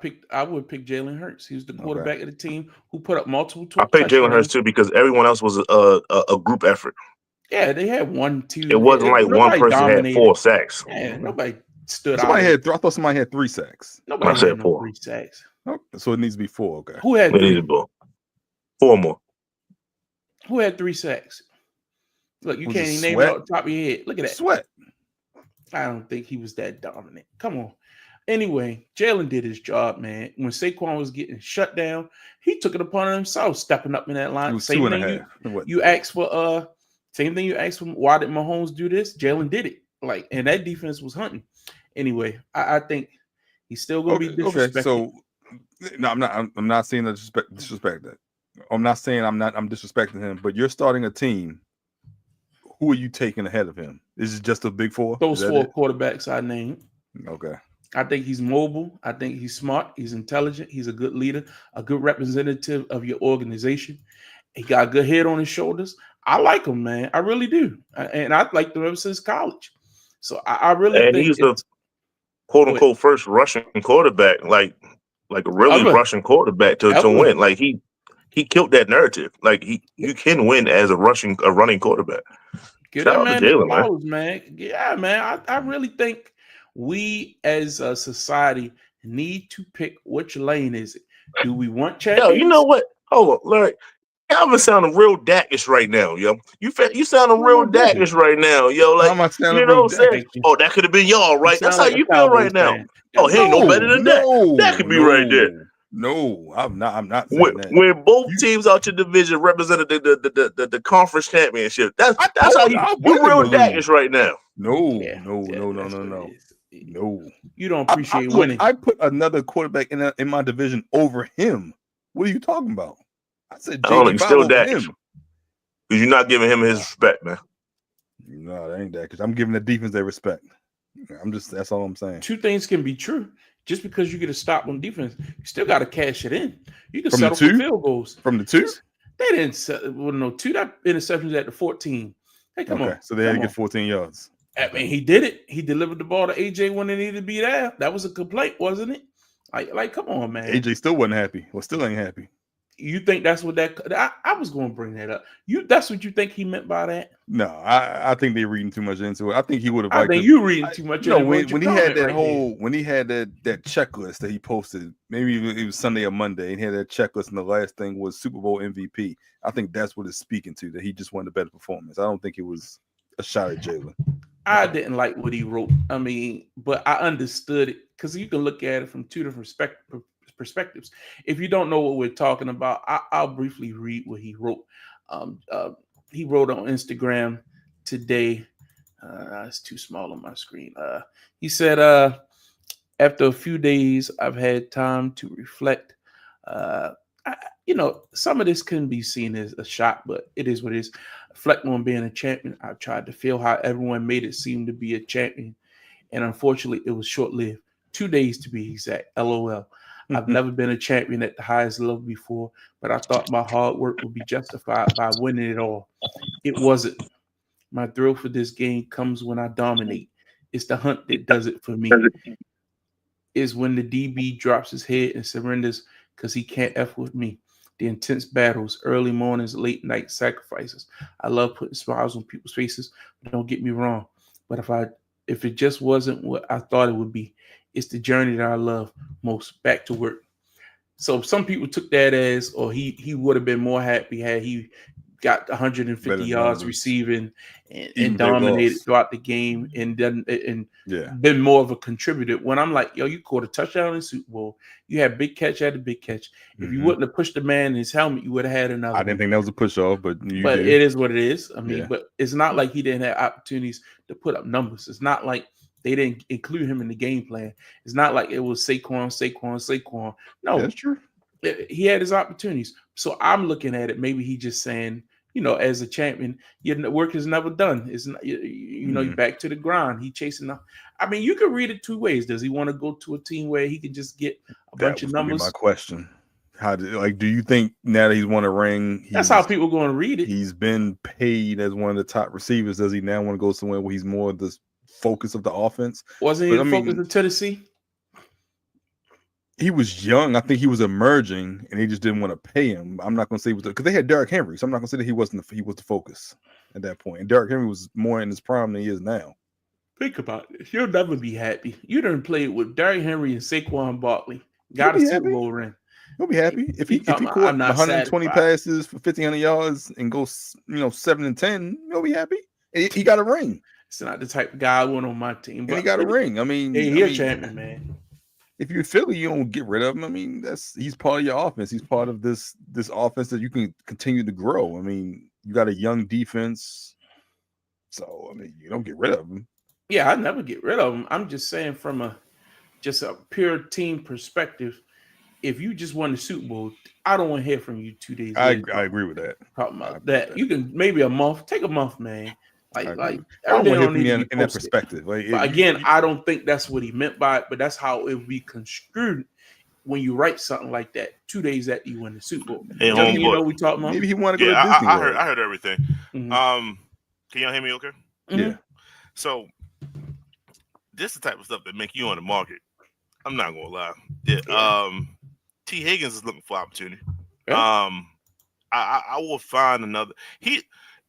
would pick Jalen Hurts. He was the quarterback of the team who put up multiple. I picked Jalen Hurts too because everyone else was a group effort. Yeah, they had 1, 2. It wasn't like one person had 4 sacks. Yeah, nobody stood out. I thought somebody had 3 sacks. Nobody had 4. 3 sacks. Oh, so it needs to be 4. Okay. Who had 3? 4 more. Who had 3 sacks? Look, you can't even name it off the top of your head. Look at that. Sweat. I don't think he was that dominant. Come on. Anyway, Jalen did his job, man. When Saquon was getting shut down, he took it upon himself, stepping up in that line. Same thing you asked for. Same thing you asked for. Why did Mahomes do this? Jalen did it. And that defense was hunting. Anyway, I think he's still going to be disrespected. Okay, so no, I'm not saying that disrespect that. I'm not saying I'm disrespecting him, but you're starting a team. Who are you taking ahead of him? Is it just a big 4? Those 4 quarterbacks I named. Okay. I think he's mobile. I think he's smart. He's intelligent. He's a good leader, a good representative of your organization. He got a good head on his shoulders. I like him, man. I really do. And I've liked him ever since college. So I really think he's a quote unquote first Russian quarterback, like a really Russian quarterback to win. Like he killed that narrative. Like you can win as a running quarterback. Get that man the balls, man. Yeah, man. I really think we as a society need to pick which lane is it. Do we want champions? Yo, you know what? Hold on, Larry. Y'all sounding real Dakish right now, yo. You sounding real Dakish right now, yo. Like, you know what I'm saying? Oh, that could have been y'all, right? That's how you feel right now. Oh, he ain't no better than that. That could be right there. No, I'm not saying that. When both teams out your division represented the conference championship, that's how you real Dakish right now. No. You don't appreciate winning. I put another quarterback in my division over him. What are you talking about? I said you're still Dakish because you're not giving him his respect, man. No, that ain't that because I'm giving the defense their respect. That's all I'm saying. 2 things can be true. Just because you get a stop on defense, you still got to cash it in. You can from settle for field goals. From the 2? They didn't no 2 that interceptions at the 14. Hey, come on. So they had to get 14 yards. I mean, he did it. He delivered the ball to AJ when it needed to be there. That was a complaint, wasn't it? Like, come on, man. AJ still wasn't happy. Well, still ain't happy. You think that's what I was going to bring that up. That's what you think he meant by that? No, I think they're reading too much into it. I think he would have. I think you reading too much. When he had that when he had that checklist that he posted, maybe it was Sunday or Monday, and he had that checklist, and the last thing was Super Bowl MVP. I think that's what it's speaking to, that he just wanted a better performance. I don't think it was a shot at Jalen. I didn't like what he wrote. I mean, but I understood it because you can look at it from 2 different perspectives. If you don't know what we're talking about, I'll briefly read what he wrote. He wrote on Instagram today. It's too small on my screen. He said, after a few days, I've had time to reflect. Some of this can be seen as a shot, but it is what it is. Reflect on being a champion. I've tried to feel how everyone made it seem to be a champion. and unfortunately, it was short-lived. 2 days to be exact. LOL. I've never been a champion at the highest level before, but I thought my hard work would be justified by winning it all. It wasn't. My thrill for this game comes when I dominate. It's the hunt that does it for me. Is when the DB drops his head and surrenders because he can't F with me. The intense battles, early mornings, late night sacrifices. I love putting smiles on people's faces. Don't get me wrong. But if it just wasn't what I thought it would be, it's the journey that I love most. Back to work. So some people took that as, or he would have been more happy had he got 150 Better yards numbers. receiving Even and if they dominated lost. throughout the game and Yeah. been more of a contributor. When I'm like, yo, you caught a touchdown in the Super Bowl. You had big catch after big catch. If you wouldn't have pushed the man in his helmet, you would have had another. I didn't think that was a push off, but you But did. it is what it is. I mean, Yeah. but it's not like he didn't have opportunities to put up numbers. It's not like they didn't include him in the game plan. It's not like it was Saquon. No, That's true. he had his opportunities. So I'm looking at it. Maybe he just saying, as a champion, your work is never done. It's not, you're back to the grind. He chasing up. I mean, you can read it two ways. Does he want to go to a team where he can just get a bunch of numbers? Be my question. Do you think now that he's won a ring? That's how people are going to read it. He's been paid as one of the top receivers. Does he now want to go somewhere where he's more the focus of the offense? Wasn't he the focus of Tennessee? He was young. I think he was emerging, and he just didn't want to pay him. I'm not going to say because they had Derrick Henry, so I'm not going to say that he was the focus at that point. And Derrick Henry was more in his prime than he is now. Think about it. You'll never be happy. You done played with Derrick Henry and Saquon Barkley. Got a Super Bowl ring. He'll be happy if he caught 120 passes for 1,500 yards and goes 7-10. He'll be happy. He got a ring. It's not the type of guy I want on my team. But he got a ring. I mean, he's a champion, man. If you're Philly, you don't get rid of him. I mean, he's part of your offense. He's part of this offense that you can continue to grow. I mean, you got a young defense, so I mean, you don't get rid of him. Yeah, I never get rid of him. I'm just saying from a pure team perspective. If you just won the Super Bowl, I don't want to hear from you 2 days later. I agree with that. Talking about that. You can maybe a month. Take a month, man. I don't want to hear from you in that perspective. But again, I don't think that's what he meant by it, but that's how it would be construed when you write something like that 2 days after you win the Super Bowl. Hey, you know what we talking about? Maybe he wanted to go to Disney World. I heard everything. Mm-hmm. Can y'all hear me okay? Mm-hmm. Yeah. So this is the type of stuff that make you on the market. I'm not gonna lie. Yeah. T. Higgins is looking for opportunity. Yeah. I will find another.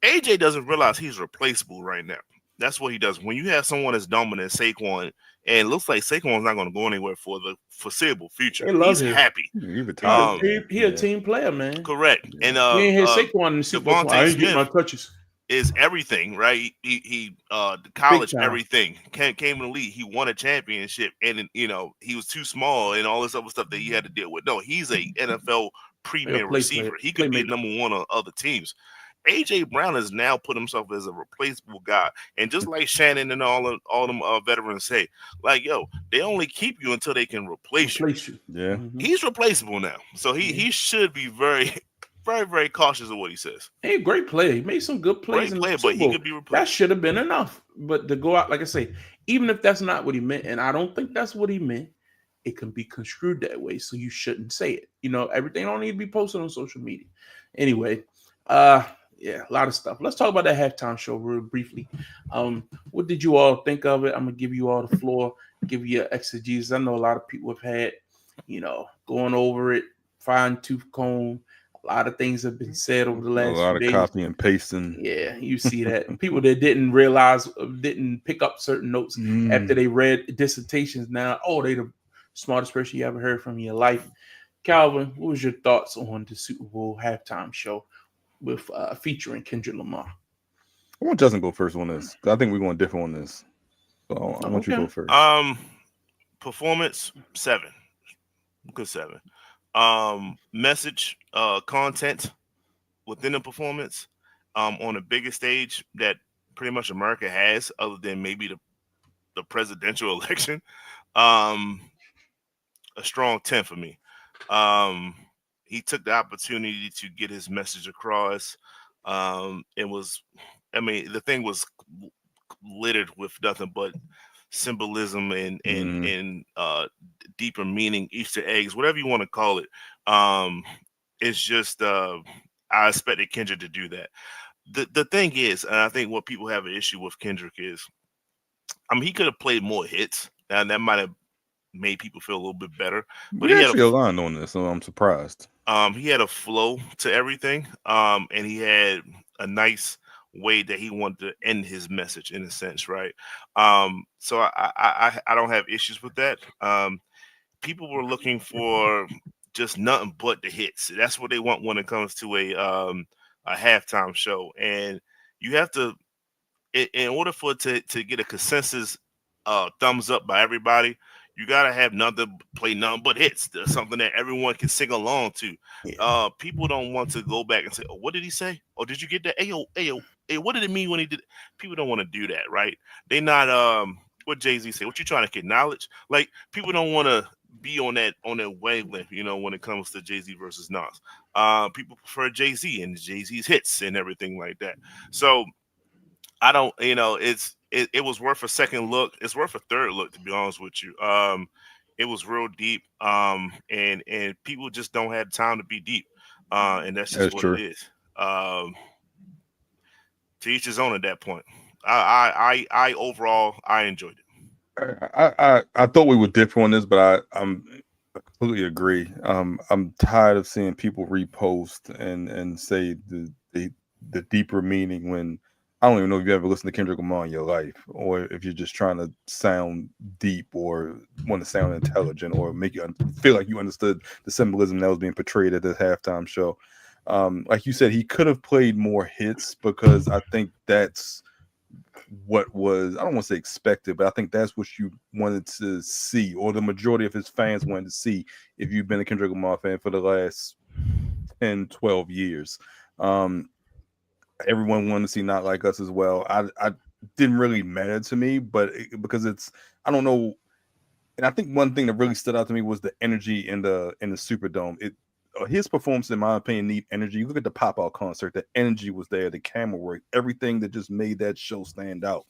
AJ doesn't realize he's replaceable right now. That's what he does. When you have someone as dominant as Saquon, and it looks like Saquon's not going to go anywhere for the foreseeable future. He's happy. He's a team player, man. Correct. Yeah. And he ain't had Saquon in the Super Bowl. I ain't getting my touches. Is everything, right? He the college, everything. Came in the league. He won a championship, and he was too small and all this other stuff that he had to deal with. No, he's a NFL premier receiver. He could be number one on other teams. AJ Brown has now put himself as a replaceable guy, and just like Shannon and all them veterans say, like, yo, they only keep you until they can replace you. Yeah, he's replaceable now, so he should be very, very, very cautious of what he says. Hey, great play. He made some good plays. But he could be replaced. That should have been enough. But to go out, like I say, even if that's not what he meant, and I don't think that's what he meant, it can be construed that way. So you shouldn't say it. Everything don't need to be posted on social media. Anyway, yeah, a lot of stuff. Let's talk about that halftime show real briefly. What did you all think of it? I'm gonna give you all the floor, give you an exegesis. I know a lot of people have had, going over it, fine tooth comb. A lot of things have been said over the last a lot of days. Copy and pasting. Yeah, you see that. People that didn't pick up certain notes after they read dissertations. Now, they the smartest person you ever heard from in your life. Calvin, what was your thoughts on the Super Bowl halftime show with featuring Kendrick Lamar? I want Justin go first on this. I think we're going different on this. So I want you to go first. Performance 7, good 7. Message, content within the performance, on the biggest stage that pretty much America has, other than maybe the presidential election. A strong 10 for me. He took the opportunity to get his message across. The thing was littered with nothing but symbolism and Mhm. deeper meaning, Easter eggs, whatever you want to call it. It's just I expected Kendrick to do that. The thing is, and I think what people have an issue with Kendrick is, I mean, he could have played more hits, and that might have made people feel a little bit better. But We actually aligned on this, so I'm surprised. he had a flow to everything, and he had a nice way that he wanted to end his message in a sense, right? So I don't have issues with that. People were looking for just nothing but the hits. That's what they want when it comes to a halftime show, and you have to, in order for it to get a consensus thumbs up by everybody, you gotta have nothing play nothing but hits. There's something that everyone can sing along to. People don't want to go back and say, "Oh, what did he say? Oh, did you get that? Ayo, ayo, hey, what did it mean when he did?" People don't want to do that, right? They not what Jay-Z say. What you trying to get knowledge? Like people don't want to be on that wavelength, when it comes to Jay-Z versus Nas. People prefer Jay-Z and Jay-Z's hits and everything like that. So I don't, it was worth a second look. It's worth a third look, to be honest with you. It was real deep, and people just don't have time to be deep, and that's just That's what it true. is. To each his own at that point. I overall I enjoyed it. I thought we were different on this, but I completely agree. I'm tired of seeing people repost and say the deeper meaning when I don't even know if you ever listened to Kendrick Lamar in your life, or if you're just trying to sound deep or want to sound intelligent or make you feel like you understood the symbolism that was being portrayed at the halftime show. Like you said, he could have played more hits because I think that's what was, I don't want to say expected, but I think that's what you wanted to see, or the majority of his fans wanted to see if you've been a Kendrick Lamar fan for the last 10, 12 years. Um, Everyone wanted to see Not Like Us as well. I didn't really matter to me, but because it's, I don't know. And I think one thing that really stood out to me was the energy in the Superdome. His performance, in my opinion, need energy. You look at the Pop Out concert, the energy was there, the camera work, everything that just made that show stand out.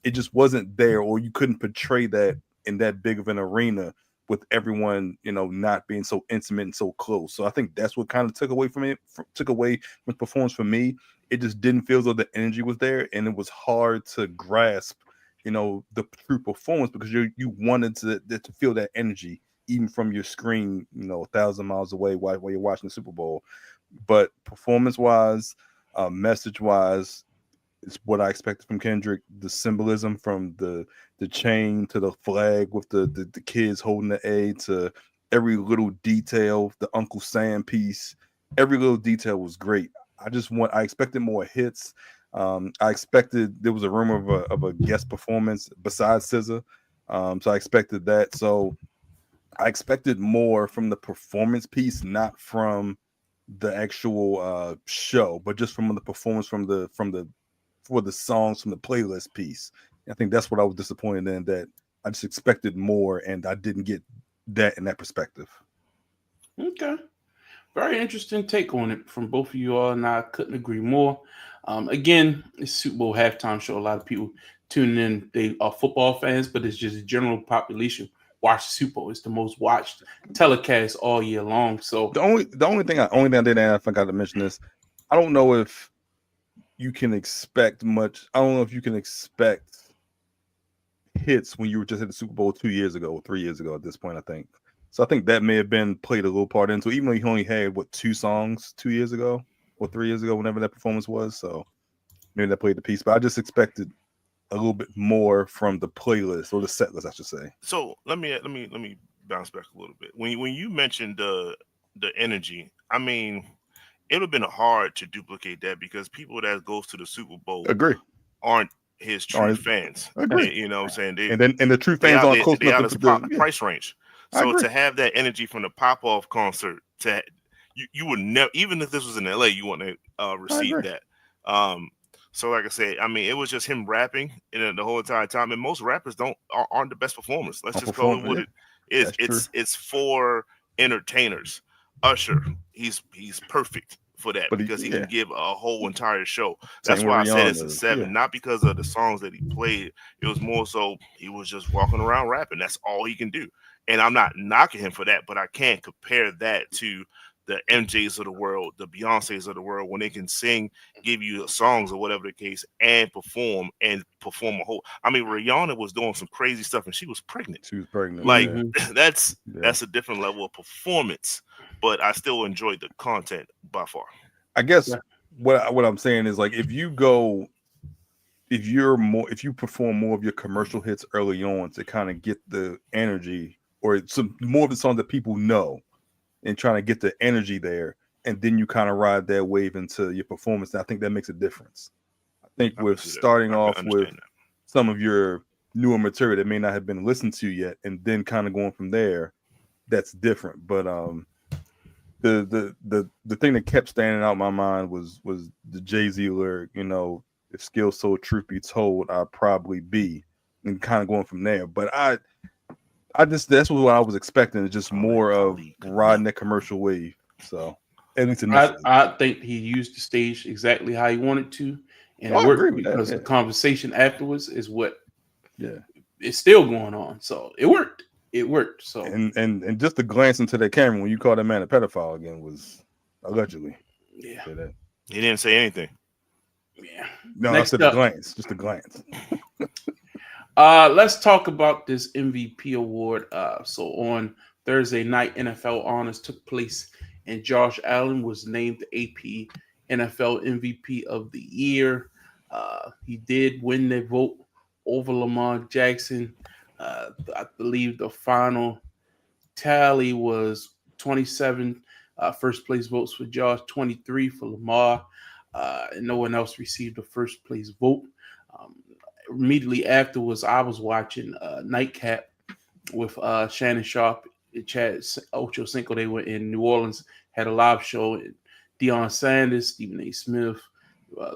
It just wasn't there, or you couldn't portray that in that big of an arena with everyone, not being so intimate and so close. So I think that's what kind of took away from it, took away from performance for me. It just didn't feel as though the energy was there, and it was hard to grasp the true performance because you wanted to feel that energy even from your screen 1,000 miles away while you're watching the Super Bowl. But performance wise, message wise, it's what I expected from Kendrick. The symbolism from the chain to the flag with the kids holding the A, to every little detail, the Uncle Sam piece, every little detail was great. I expected more hits. I expected, there was a rumor of a guest performance besides SZA. So I expected that. So I expected more from the performance piece, not from the actual show, but just from the performance for the songs from the playlist piece. I think that's what I was disappointed in, that I just expected more and I didn't get that in that perspective. Okay. Very interesting take on it from both of you all, and I couldn't agree more. Again, it's Super Bowl halftime show. A lot of people tuning in. They are football fans, but it's just the general population watch the Super Bowl. It's the most watched telecast all year long. So The only thing I did, and I forgot to mention this, I don't know if you can expect much. I don't know if you can expect hits when you were just at the Super Bowl 2 years ago or 3 years ago at this point, I think. So I think that may have been played a little part into, even though he only had two songs 2 years ago or 3 years ago, whenever that performance was. So maybe that played the piece. But I just expected a little bit more from the playlist, or the set list, I should say. So let me bounce back a little bit. When you mentioned the energy, I mean, it would have been hard to duplicate that because people that goes to the Super Bowl Agree. aren't his All true right. fans. Agree. You know what I'm saying? And the true fans aren't close They enough out to of put the yeah, price range. I So agree. to have that energy from the pop off concert, you would never, even if this was in LA, you wouldn't I receive agree. that. Um, so like I said, I mean, it was just him rapping the whole entire time, and most rappers aren't the best performers. Let's I just call it perform. what Yeah, it is. that's true. It's for entertainers. Usher, he's perfect for that But because he can give a whole entire show. Same That's with why I said it's a Rihanna. 7, not because of the songs that he played. It was more so he was just walking around rapping. That's all he can do. And I'm not knocking him for that, but I can't compare that to the MJs of the world, the Beyoncés of the world, when they can sing, give you songs or whatever the case, and perform a whole. I mean, Rihanna was doing some crazy stuff, and she was pregnant. She was pregnant. Like Mhm. that's a different level of performance, but I still enjoyed the content by far. I guess Yeah. what I'm saying is like if you perform more of your commercial hits early on to kind of get the energy or some more of the songs that people know and trying to get the energy there, and then you kind of ride that wave into your performance. And I think that makes a difference. I think I can with see that. starting I can off with understand that. some of your newer material that may not have been listened to yet, and then kind of going from there, that's different. But the thing that kept standing out in my mind was the Jay-Z lyric, if skill so truth be told, I'd probably be, and kind of going from there. But I just that's what I was expecting, is just more of riding that commercial wave. So at least initially. I think he used the stage exactly how he wanted to, and it I agree worked with that, because yeah. the conversation afterwards is what Yeah. is still going on. So it worked. It worked. So And just to glance into the camera when you call that man a pedophile again was allegedly. yeah, Say that. He didn't say anything. yeah. No, I Next said a up, glance, just a glance. let's talk about this MVP award. So on Thursday night, NFL honors took place, and Josh Allen was named the AP NFL MVP of the year. He did win the vote over Lamar Jackson. I believe the final tally was 27 first place votes for Josh, 23 for Lamar, and no one else received a first place vote. Um, Immediately afterwards, I was watching Nightcap with Shannon Sharp and Chad Ocho Cinco. They were in New Orleans, had a live show. And Deion Sanders, Stephen A. Smith,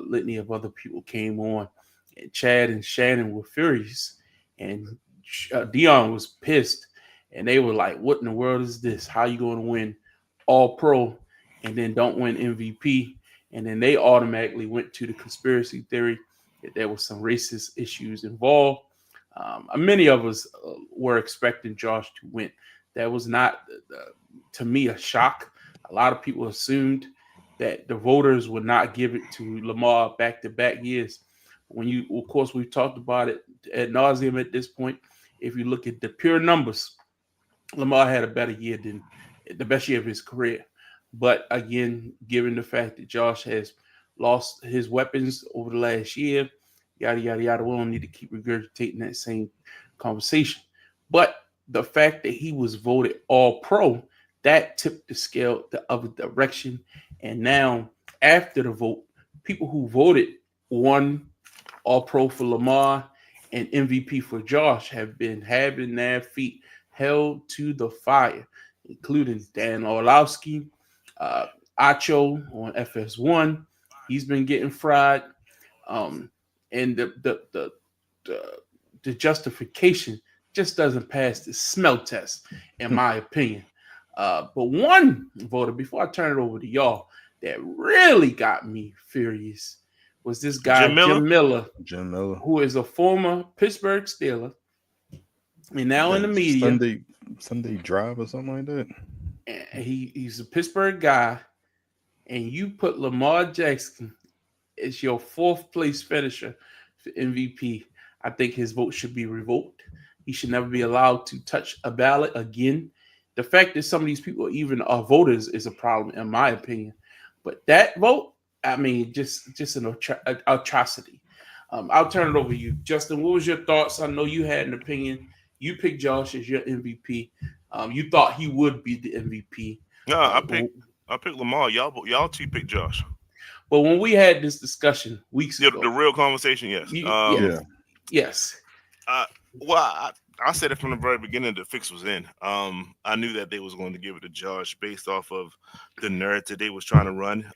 litany of other people came on. And Chad and Shannon were furious. And Deion was pissed. And they were like, what in the world is this? How you going to win all pro and then don't win MVP? And then they automatically went to the conspiracy theory that there was some racist issues involved. Many of us were expecting Josh to win. That was not, to me, a shock. A lot of people assumed that the voters would not give it to Lamar back-to-back years. Of course, we've talked about it ad nauseum at this point. If you look at the pure numbers, Lamar had a better year than the best year of his career. But again, given the fact that Josh has lost his weapons over the last year, yada, yada, yada, we don't need to keep regurgitating that same conversation. But the fact that he was voted all pro, that tipped the scale the other direction. And now, after the vote, people who voted one all pro for Lamar and MVP for Josh have been having their feet held to the fire, including Dan Orlovsky, uh, Acho on FS1. He's been getting fried. Um, and the justification just doesn't pass the smell test, in my opinion. But one voter, before I turn it over to y'all, that really got me furious was this guy, Jim Miller? Jim Miller. who is a former Pittsburgh Steeler and now in the Like media. Sunday Drive or something like that. And he's a Pittsburgh guy, and you put Lamar Jackson as your fourth place finisher for MVP. I think his vote should be revoked. He should never be allowed to touch a ballot again. The fact that some of these people even are voters is a problem, in my opinion. But that vote, I mean, just an atrocity. I'll turn it over to you, Justin. What was your thoughts? I know you had an opinion. You picked Josh as your MVP. You thought he would be the MVP. No, But I picked Lamar. Y'all two picked Josh. when we had this discussion weeks The ago, real conversation, yes. yeah, yes, Uh, well, I said it from the very beginning. The fix was in. I knew that they was going to give it to Josh based off of the narrative they was trying to run.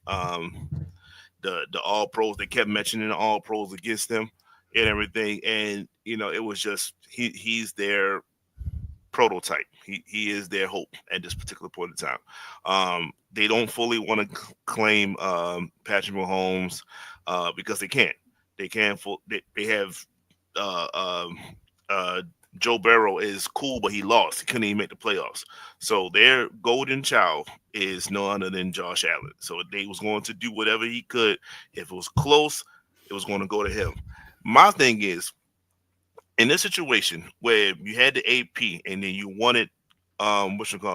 The all pros, they kept mentioning the all pros against them and everything, and it was just he's their prototype. He is their hope at this particular point in time. They don't fully want to claim Patrick Mahomes because they can't. They can't. They have Joe Burrow is cool, but he lost. He couldn't even make the playoffs. So their golden child is no other than Josh Allen. So they was going to do whatever he could. If it was close, it was going to go to him. My thing is, in this situation where you had the AP and then you wanted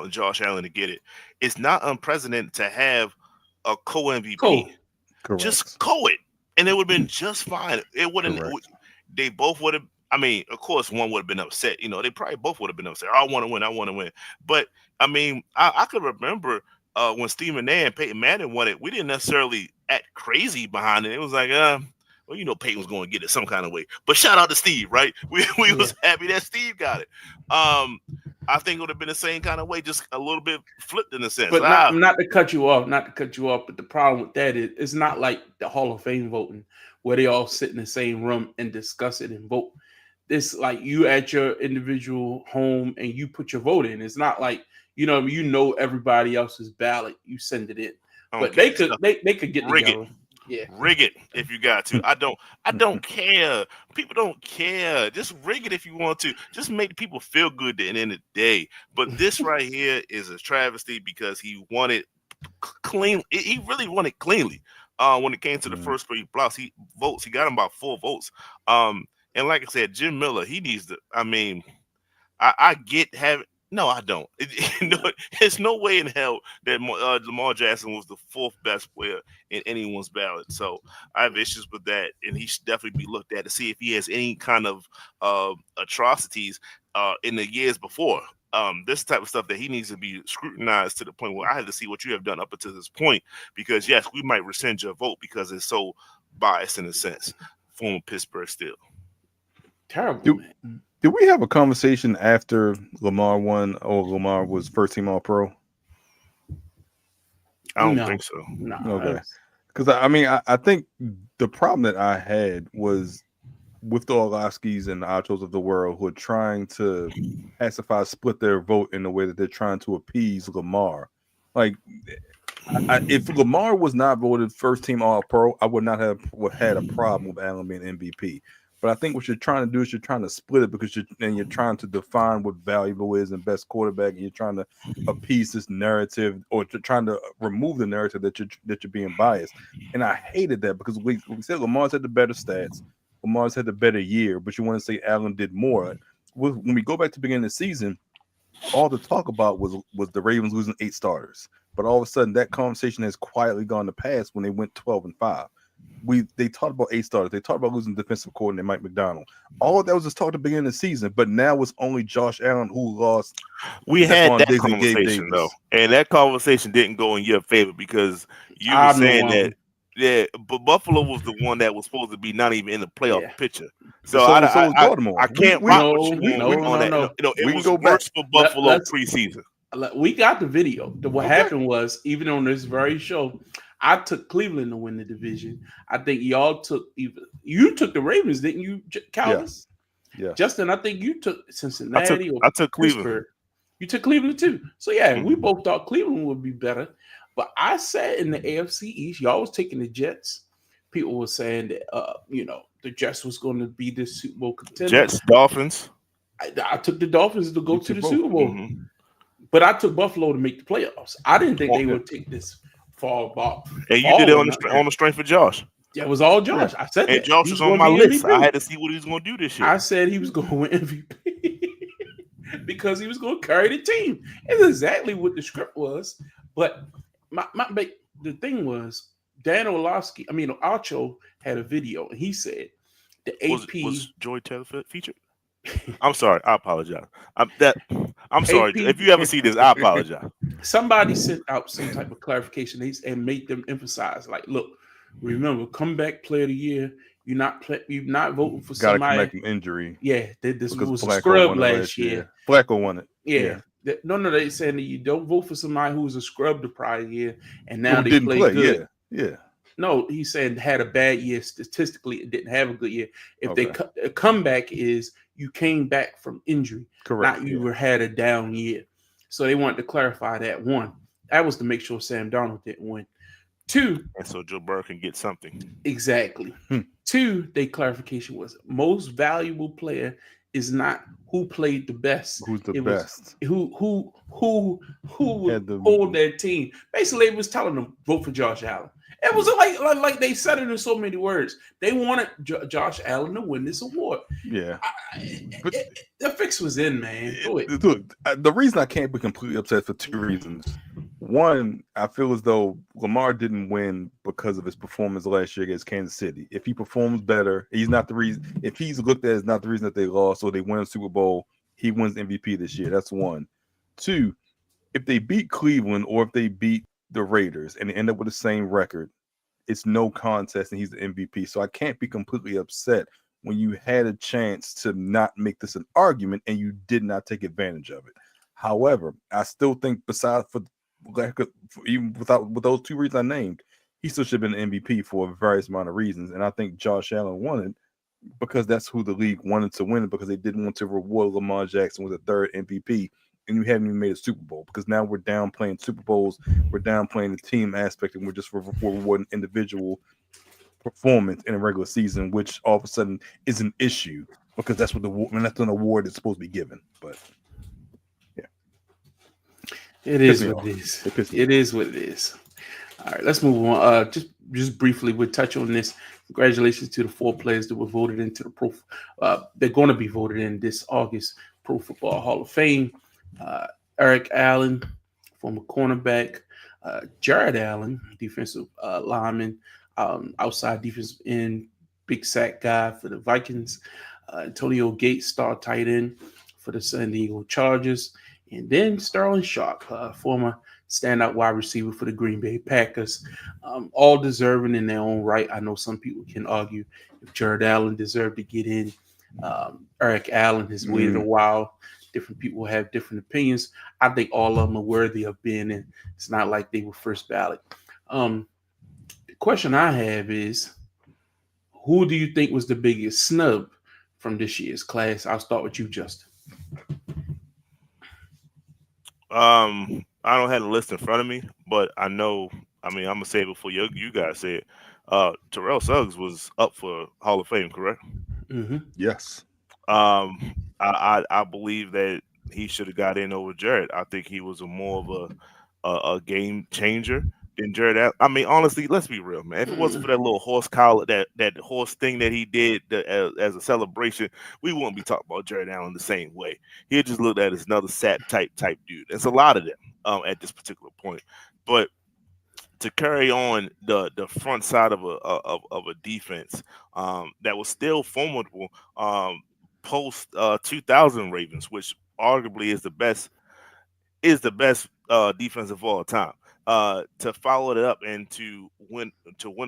Josh Allen to get it, it's not unprecedented to have a co-MVP. Correct. Just it, and it would have been just fine. It wouldn't. They both would have. I mean, of course, one would have been upset. They probably both would have been upset. I want to win. But I mean, I could remember when Stephen A and Peyton Manning won it. We didn't necessarily act crazy behind it. It was like, well, Peyton was going to get it some kind of way. But shout out to Steve, right? We was happy that Steve got it. I think it would have been the same kind of way, just a little bit flipped in a sense. But not to cut you off, but the problem with that is it's not like the Hall of Fame voting where they all sit in the same room and discuss it and vote. It's like you at your individual home and you put your vote in. It's not like everybody else's ballot. You send it in, but they could get together. Yeah, rig it if you got to. I don't care. People don't care. Just rig it if you want to. Just make people feel good at the end of the day. But this right here is a travesty because he wanted clean. He really wanted cleanly. When it came to the first 3 blocks, he got him about 4 votes. And like I said, Jim Miller, he needs to. I mean, I get having. No, I don't. There's no way in hell that Lamar Jackson was the 4th best player in anyone's ballot. So I have issues with that, and he should definitely be looked at to see if he has any kind of atrocities in the years before. This type of stuff that he needs to be scrutinized to the point where I had to see what you have done up until this point. Because yes, we might rescind your vote because it's so biased in a sense. Former Pittsburgh Steelers. Terrible, man. Did we have a conversation after Lamar won or Lamar was first team All-Pro? I don't think so. No. Okay. Because, I think the problem that I had was with the Orlovskis and the Achos of the world who are trying to pacify, split their vote in the way that they're trying to appease Lamar. Like, if Lamar was not voted first team All-Pro, I would not have had a problem with Allen being MVP. But I think what you're trying to do is you're trying to split it because you're trying to define what valuable is and best quarterback, and you're trying to appease this narrative or trying to remove the narrative that you're being biased. And I hated that because we said Lamar's had the better stats, Lamar's had the better year, but you want to say Allen did more. When we go back to the beginning of the season, all the talk about was the Ravens losing 8 starters. But all of a sudden, that conversation has quietly gone to pass when they went 12-5. They talked about 8 starters. They talked about losing defensive coordinator Mike McDonald. All of that was just talked at the beginning of the season, but now it's only Josh Allen who lost. We had that conversation though, and that conversation didn't go in your favor because you were saying that. Yeah, but Buffalo was the one that was supposed to be not even in the playoff picture. So I can't rock with you on that. It was worse for Buffalo preseason. We got the video. What happened was, even on this very show, I took Cleveland to win the division. I think y'all took you took the Ravens, didn't you, Calvis? Yeah. Justin, I think you took Cincinnati. I took Cleveland. You took Cleveland too. So we both thought Cleveland would be better. But I said in the AFC East, y'all was taking the Jets. People were saying that the Jets was going to be the Super Bowl contender. Jets, Dolphins. I took the Dolphins to go to the Super Bowl. Mm-hmm. But I took Buffalo to make the playoffs. I didn't think they would take this far ball. And you did it on the strength of Josh. Yeah, it was all Josh. I said and Josh was on my list. I had to see what he was going to do this year. I said he was going to win MVP because he was going to carry the team. It's exactly what the script was. But the thing was, Dan Orlovsky, Acho had a video, and he said the AP was Joy Taylor featured. I'm sorry. I apologize. I'm sorry. If you ever see this, I apologize. Somebody sent out some type of clarification and made them emphasize, like, look, remember, comeback player of the year. You're not voting for somebody. Got to come back from injury. Yeah, this was a scrub last year. Flacco won it. Yeah. No, they saying that you don't vote for somebody who was a scrub the prior year, and now they play good. Yeah. No, he said had a bad year statistically. It didn't have a good year. If they comeback is you came back from injury, Correct. not you had a down year. So they wanted to clarify that. One, that was to make sure Sam Darnold didn't win. Two, And so Joe Burrow can get something. exactly. Two, their clarification was most valuable player is not who played the best. Who's the It best? was who would Had the- hold their team. Basically, it was telling them vote for Josh Allen. It was like they said it in so many words. They wanted Josh Allen to win this award. Yeah. But The fix was in, man. Go ahead. look, the reason I can't be completely upset for two reasons. One, I feel as though Lamar didn't win because of his performance last year against Kansas City. If he performs better, he's not the reason. If he's looked at as not the reason that they lost or they win a Super Bowl, he wins MVP this year. That's one. Two, if they beat Cleveland or if they beat the Raiders and they end up with the same record, it's no contest and he's the MVP. So I can't be completely upset when you had a chance to not make this an argument and you did not take advantage of it. However, I still think besides for even with those two reasons I named, he still should have been an MVP for a various amount of reasons. And I think Josh Allen won it because that's who the league wanted to win it, because they didn't want to reward Lamar Jackson with a third MVP. And you haven't even made a Super Bowl, because now we're downplaying Super Bowls, we're downplaying the team aspect, and we're just rewarding individual performance in a regular season, which all of a sudden is an issue because that's what that's an award that's supposed to be given. But yeah, It is what it is. It is what it is. All right, let's move on. Just briefly, we'll touch on this. Congratulations to the 4 players that were voted into the pro. They're going to be voted in this August Pro Football Hall of Fame. Eric Allen, former cornerback. Jared Allen, defensive lineman, outside defensive end, big sack guy for the Vikings. Antonio Gates, star tight end for the San Diego Chargers. And then Sterling Sharp, former standout wide receiver for the Green Bay Packers. All deserving in their own right. I know some people can argue if Jared Allen deserved to get in. Eric Allen has waited a while. Different people have different opinions. I think all of them are worthy of being in. It's not like they were first ballot. The question I have is, who do you think was the biggest snub from this year's class? I'll start with you, Justin. I don't have the list in front of me, but I know. I mean, I'm gonna say it before you guys say it. Terrell Suggs was up for Hall of Fame, correct? Mm-hmm. yes. I believe that he should have got in over Jared. I think he was more of a game changer than Jared Allen. I mean, honestly, let's be real, man. If it wasn't for that little horse collar, that horse thing that he did as a celebration, we wouldn't be talking about Jared Allen the same way. He just looked at as another sap type dude. There's a lot of them at this particular point, but to carry on the front side of a defense that was still formidable post 2000 Ravens, which arguably is the best defense of all time. To follow it up and to win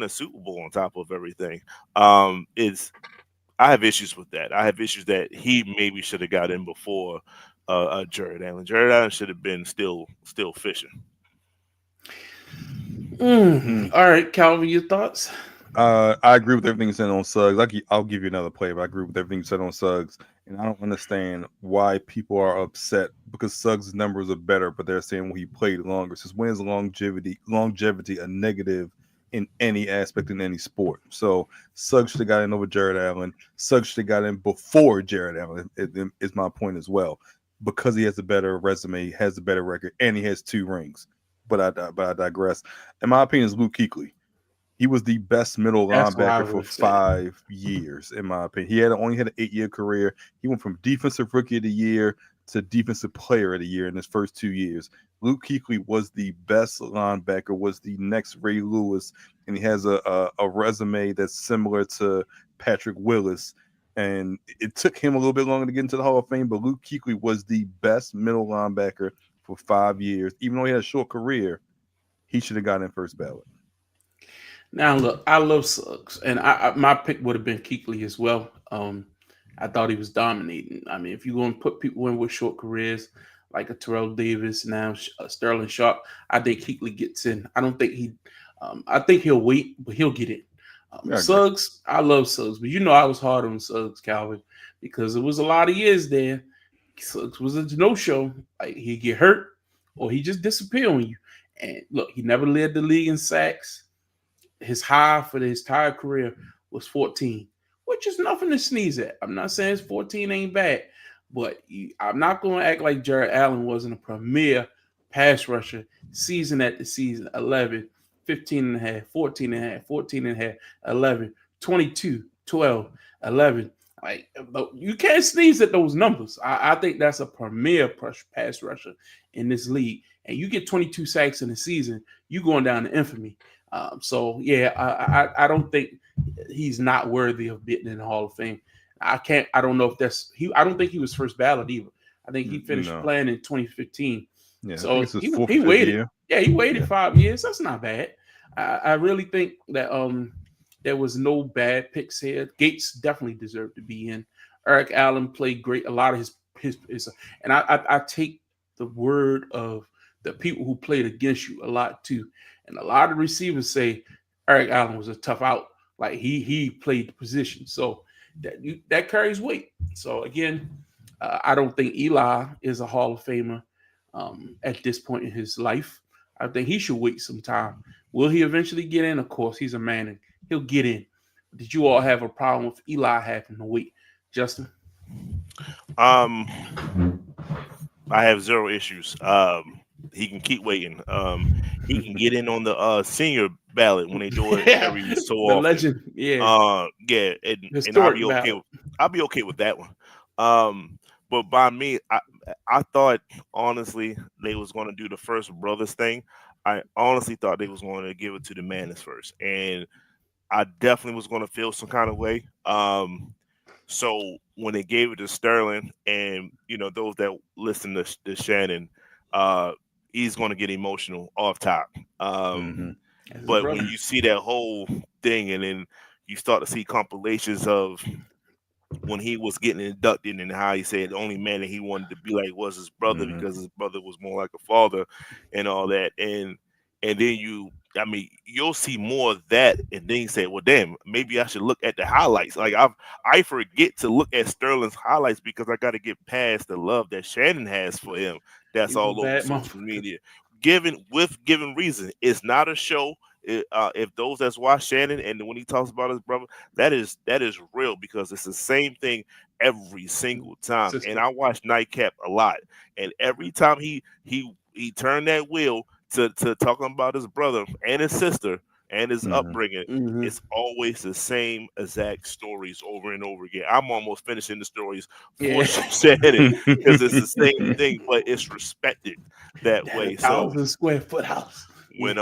a Super Bowl on top of everything is, I have issues with that. I have issues that he maybe should have got in before Jared Allen. Jared Allen should have been still fishing. All right, Calvin, your thoughts? I agree with everything you said on Suggs. I'll give you another play, but I agree with everything you said on Suggs. And I don't understand why people are upset because Suggs' numbers are better, but they're saying when he played longer. Since when is longevity a negative in any aspect in any sport? So Suggs should have got in over Jared Allen. Suggs should have got in before Jared Allen, is my point as well. Because he has a better resume, has a better record, and he has 2 rings. But I digress. In my opinion, is Luke Kuechly. He was the best middle linebacker for 5 years, in my opinion. He only had an 8-year career. He went from defensive rookie of the year to defensive player of the year in his first 2 years. Luke Kuechly was the best linebacker, was the next Ray Lewis, and he has a resume that's similar to Patrick Willis. And it took him a little bit longer to get into the Hall of Fame, but Luke Kuechly was the best middle linebacker for 5 years. Even though he had a short career, he should have gotten in first ballot. Now, look, I love Suggs, and my pick would have been Kuechly as well. I thought he was dominating. I mean, if you're going to put people in with short careers like a Terrell Davis, now Sterling Sharp, I think Kuechly gets in. I don't think I think he'll wait, but he'll get in. Yeah, I agree. Suggs, I love Suggs, but I was hard on Suggs, Calvin, because it was a lot of years there. Suggs was a no-show. Like he'd get hurt or he just disappear on you. And look, he never led the league in sacks. His high for his entire career was 14, which is nothing to sneeze at. I'm not saying 14 ain't bad, but I'm not going to act like Jared Allen wasn't a premier pass rusher season after season. 11, 15 and a half, 14 and a half, 14 and a half, 11, 22, 12, 11. Like, you can't sneeze at those numbers. I think that's a premier pass rusher in this league. And you get 22 sacks in a season, you going down to infamy. So yeah, I don't think he's not worthy of being in the Hall of Fame. I don't know if that's he. I don't think he was first ballot either. I think he finished playing in 2015. Yeah, so he waited. year. Yeah, he waited 5 years. That's not bad. I really think that there was no bad picks here. Gates definitely deserved to be in. Eric Allen played great. A lot of his and I take the word of the people who played against you a lot too. And a lot of receivers say Eric Allen was a tough out. Like he played the position. So that carries weight. So again, I don't think Eli is a Hall of Famer at this point in his life. I think he should wait some time. Will he eventually get in? Of course, he's a man and he'll get in. Did you all have a problem with Eli having to wait, Justin? I have zero issues. He can keep waiting. He can get in on the senior ballot when they do it every so the often. Legend, yeah, and I'll be okay with that one. But by me, I thought honestly they was going to do the first brothers thing. I honestly thought they was going to give it to the Manners first, and I definitely was going to feel some kind of way. So when they gave it to Sterling, and those that listen to Shannon, he's going to get emotional off top. But when you see that whole thing, and then you start to see compilations of when he was getting inducted and how he said the only man that he wanted to be like was his brother because his brother was more like a father and all that, and then you'll see more of that, and then you say, well, damn, maybe I should look at the highlights. Like I forget to look at Sterling's highlights because I got to get past the love that Shannon has for him. That's all over social media. Given reason, it's not a show. If those that's watched Shannon and when he talks about his brother, that is real because it's the same thing every single time. And I watch Nightcap a lot, and every time he turned that wheel to talking about his brother and his sister and his upbringing, it's always the same exact stories over and over again. I'm almost finishing the stories for Shannon because it's the same thing, but it's respected that way. 1,000 square foot house. When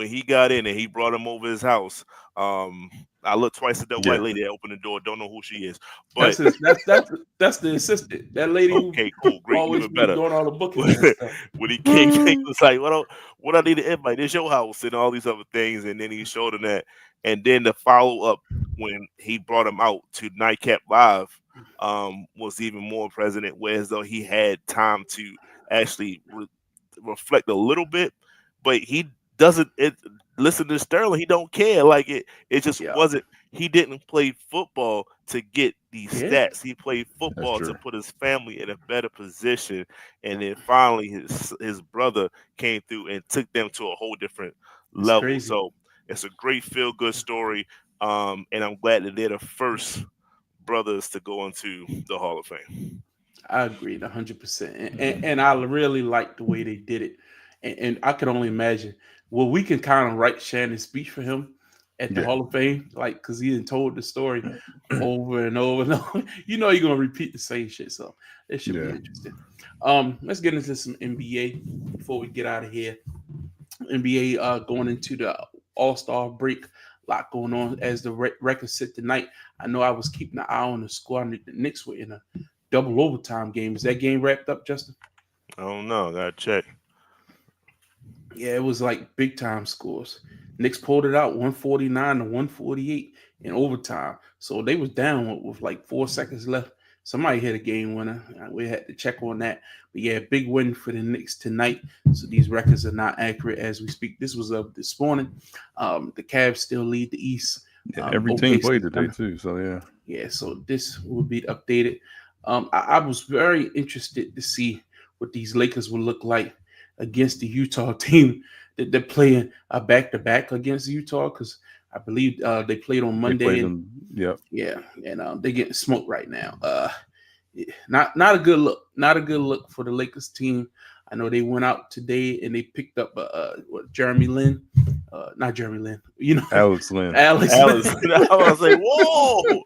he got in and he brought him over his house, I looked twice at that white lady that opened the door. Don't know who she is, but that's the assistant. That lady. Okay, cool, great, always even better. Doing all the bookings. And stuff. When he came, he was like, "What I need to invite? It's your house and all these other things." And then he showed him that, and then the follow up when he brought him out to Nightcap Live was even more present, whereas though he had time to actually reflect a little bit. But he doesn't listen to Sterling. He don't care. Like it just wasn't. He didn't play football to get these stats. He played football to put his family in a better position. And then finally, his brother came through and took them to a whole different level. Crazy. So it's a great feel good story. And I'm glad that they're the first brothers to go into the Hall of Fame. I agree 100%. And I really like the way they did it. And I can only imagine. Well, we can kind of write Shannon's speech for him at the Hall of Fame, like because he had told the story over and over and over. You're going to repeat the same shit, so it should be interesting. Let's get into some NBA before we get out of here. NBA going into the All-Star break. A lot going on as the records sit tonight. I know I was keeping an eye on the score. The Knicks were in a double overtime game. Is that game wrapped up, Justin? I don't know. Gotta check. Yeah, it was like big time scores. Knicks pulled it out 149 to 148 in overtime. So they was down with like 4 seconds left Somebody hit a game winner. We had to check on that. But yeah, big win for the Knicks tonight. So these records are not accurate as we speak. This was up this morning. The Cavs still lead the East. Yeah, every team played today too. So yeah. Yeah, so this will be updated. I was very interested to see what these Lakers will look like against the Utah team that they're playing back-to-back against Utah, because I believe they played on Monday. Yeah, and they're getting smoked right now. Not a good look. Not a good look for the Lakers team. I know they went out today and they picked up Jeremy Lin. Not Jeremy Lin. Alex Lin. Alex. I was like, whoa.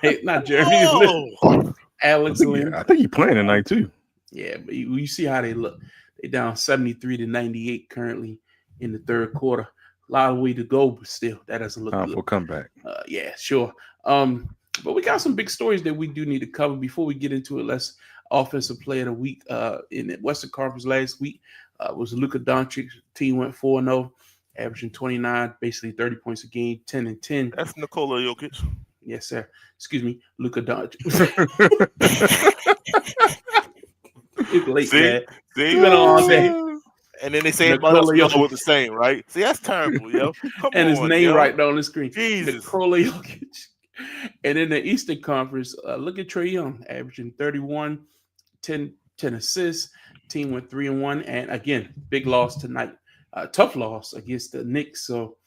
Hey, not Jeremy Lin. Alex Lin. I think he's playing tonight too. Yeah, but you see how they look. They down 73-98 currently in the third quarter. A lot of way to go, but still, that doesn't look good. For comeback. Yeah, sure. But we got some big stories that we do need to cover before we get into it. Let's offensive player of the week in the Western Conference last week was Luka Doncic. Team went 4-0, averaging 29, basically 30 points a game, 10 and 10. That's Nikola Jokic. Yes, sir. Excuse me, Luka Doncic. It's late, man. See? Been a long day. And then they say about us, y'all with the same, right? See, that's terrible, yo. Come and on, his name yo. right there on the screen. Jesus. Nikola Jokic. And in the Eastern Conference, look at Trae Young, averaging 31, 10 assists. Team went 3-1. And again, big loss tonight. Tough loss against the Knicks. So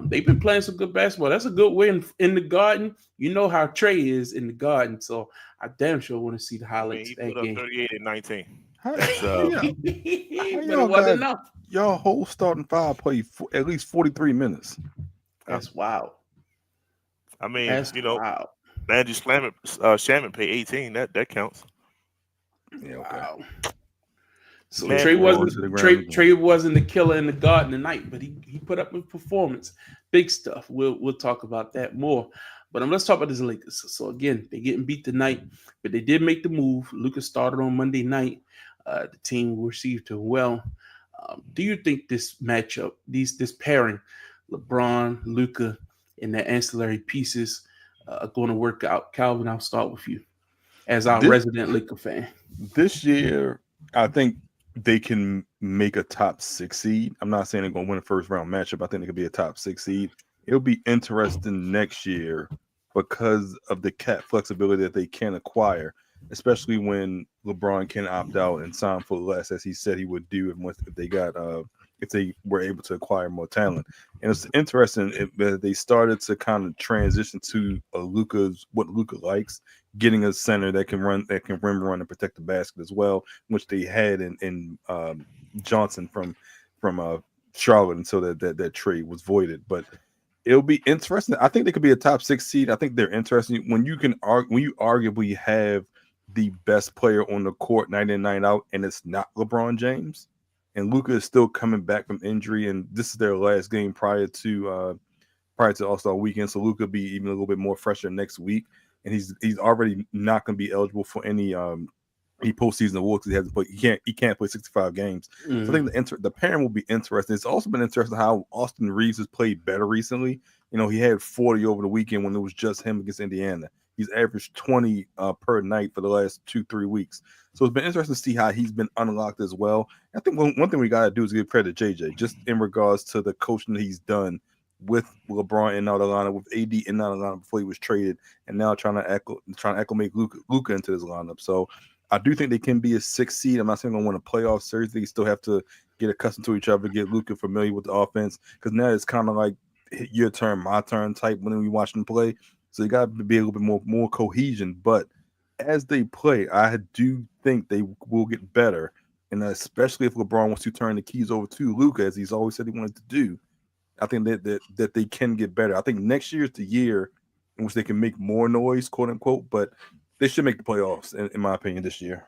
they've been playing some good basketball. That's a good win in the Garden. You know how Trae is in the Garden. So I damn sure want to see the highlights of that he put game. up 38 and 19. But it wasn't enough. Y'all whole starting five played at least 43 minutes. That's wild. I mean, That's wild. Andrew Shaman paid 18. That counts. Yeah, okay. Wow. So Man, Trae wasn't the killer in the Garden tonight, but he put up a performance. Big stuff. We'll talk about that more. But let's talk about this Lakers. So again, they're getting beat tonight, but they did make the move. Lucas started on Monday night. The team received him well. Do you think this matchup, this pairing, LeBron, Luka, and the ancillary pieces are going to work out? Calvin, I'll start with you as our resident Laker fan. This year, I think they can make a top 6 seed. I'm not saying they're going to win a first round matchup. I think they could be a top 6 seed. It'll be interesting next year because of the cap flexibility that they can acquire, especially when LeBron can opt out and sign for less, as he said he would do if they were able to acquire more talent. And it's interesting that they started to kind of transition to what Luka likes, getting a center that can rim run and protect the basket as well, which they had in Johnson from Charlotte until that trade was voided. But it'll be interesting. I think they could be a top 6 seed. I think they're interesting when you arguably have the best player on the court night in, night out, and it's not LeBron James. And Luka is still coming back from injury, and this is their last game prior to All-Star Weekend. So Luka will be even a little bit more fresher next week, and he's already not going to be eligible for any postseason awards because he hasn't played. He can't play 65 games. Mm-hmm. So I think the pairing will be interesting. It's also been interesting how Austin Reeves has played better recently. He had 40 over the weekend when it was just him against Indiana. He's averaged 20 per night for the last 2-3 weeks. So it's been interesting to see how he's been unlocked as well. I think one thing we got to do is give credit to JJ, just in regards to the coaching that he's done with LeBron in out of the lineup, with AD in out of the lineup before he was traded, and now trying to acclimate Luka into this lineup. So I do think they can be a 6 seed. I'm not saying they're going to win a playoff series. They still have to get accustomed to each other, get Luka familiar with the offense, because now it's kind of like your turn, my turn type when we watch them play. So you got to be a little bit more cohesion. But as they play, I do think they will get better. And especially if LeBron wants to turn the keys over to Luka, as he's always said he wanted to do, I think that they can get better. I think next year is the year in which they can make more noise, quote unquote, but they should make the playoffs, in my opinion, this year.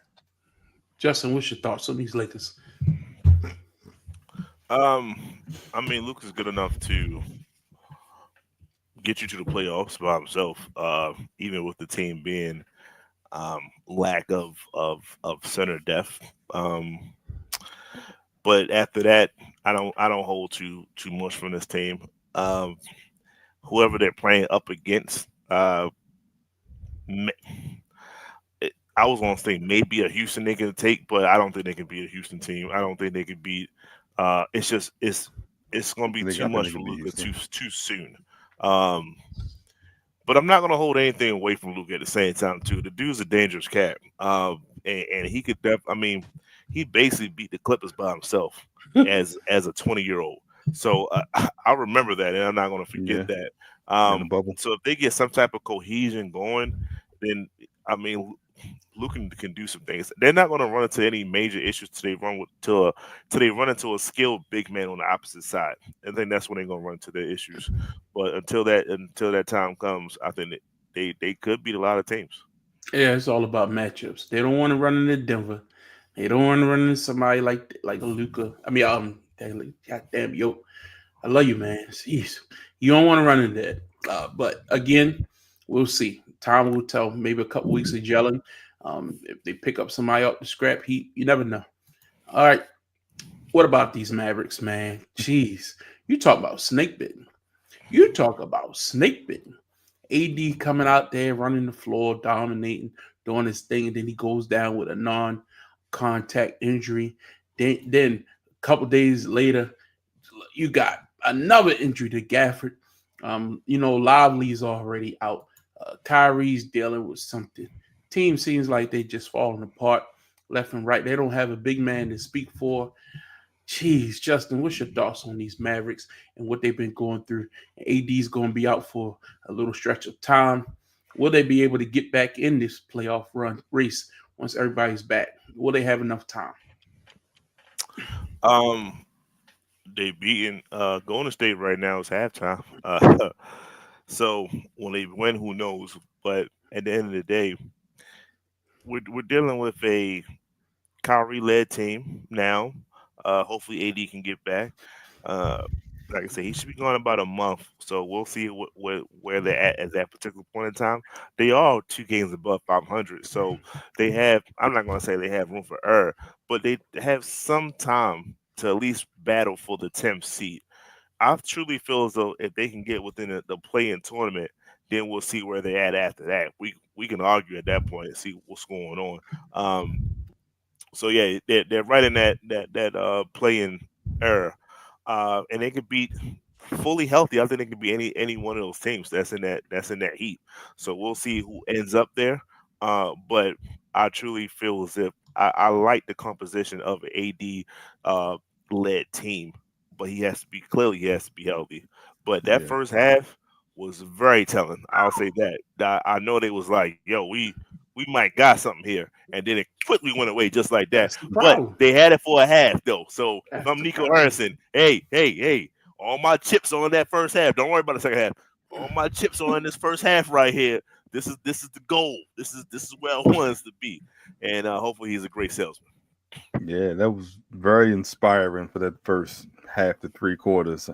Justin, what's your thoughts on these Lakers? I mean, Luka's good enough to get you to the playoffs by himself, even with the team being lack of center depth. But after that, I don't hold too much from this team. Whoever they're playing up against, I was gonna say maybe a Houston they can take, but I don't think they can beat a Houston team. I don't think they can beat. It's just it's gonna be too I think much they for can beat Luca Houston. too soon. Um, but I'm not gonna hold anything away from Luca at the same time too. The dude's a dangerous cat. And he could I mean, he basically beat the Clippers by himself as a 20-year-old. So I remember that, and I'm not gonna forget Yeah, that. in the bubble. So if they get some type of cohesion going, then I mean, Luke can do some things. They're not going to run into any major issues till they run into a skilled big man on the opposite side. I think that's when they're going to run into their issues. But until that time comes, I think that they could beat a lot of teams. Yeah, it's all about matchups. They don't want to run into Denver. They don't want to run into somebody like a Luca. I mean, goddamn, yo, I love you, man. Jeez. You don't want to run into that. But again, we'll see. Time will tell. Maybe a couple weeks of gelling. If they pick up somebody off the scrap heap, you never know. All right. What about these Mavericks, man? Jeez. You talk about snake bitten. You talk about snake bitten. AD coming out there running the floor, dominating, doing his thing, and then he goes down with a non-contact injury. Then a couple days later, you got another injury to Gafford. Lively's already out. Kyrie's dealing with something. Team seems like they just falling apart left and right. They don't have a big man to speak for. Jeez, Justin, what's your thoughts on these Mavericks and what they've been going through? AD's going to be out for a little stretch of time. Will they be able to get back in this playoff run race once everybody's back? Will they have enough time? Um, they beating Golden State right now is halftime. So when they win, who knows? But at the end of the day, we're dealing with a Kyrie led team now. Hopefully AD can get back. Uh, like I said, he should be gone about a month, so we'll see where they're at that particular point in time. They are 2 games above 500, so they have. I'm not going to say they have room for error, but they have some time to at least battle for the 10th seed. I truly feel as though if they can get within the play-in tournament, then we'll see where they're at after that. We can argue at that point and see what's going on. So yeah, they're right in that playing era, and they could beat fully healthy. I think they could be any one of those teams that's in that heat. So we'll see who ends up there. But I truly feel as if I like the composition of an AD led team, but he has to be healthy. But that Yeah, first half was very telling. I'll say that. I know they was like, yo, we might got something here, and then it quickly went away just like that. That's the But problem. they had it for a half though. So if That's I'm the Nico problem. Ernson, hey, all my chips on that first half. Don't worry about the second half. All my chips on this first half right here. This is the goal. This is where I want us to be, and hopefully he's a great salesman. yeah, that was very inspiring for that first half to 3 quarters.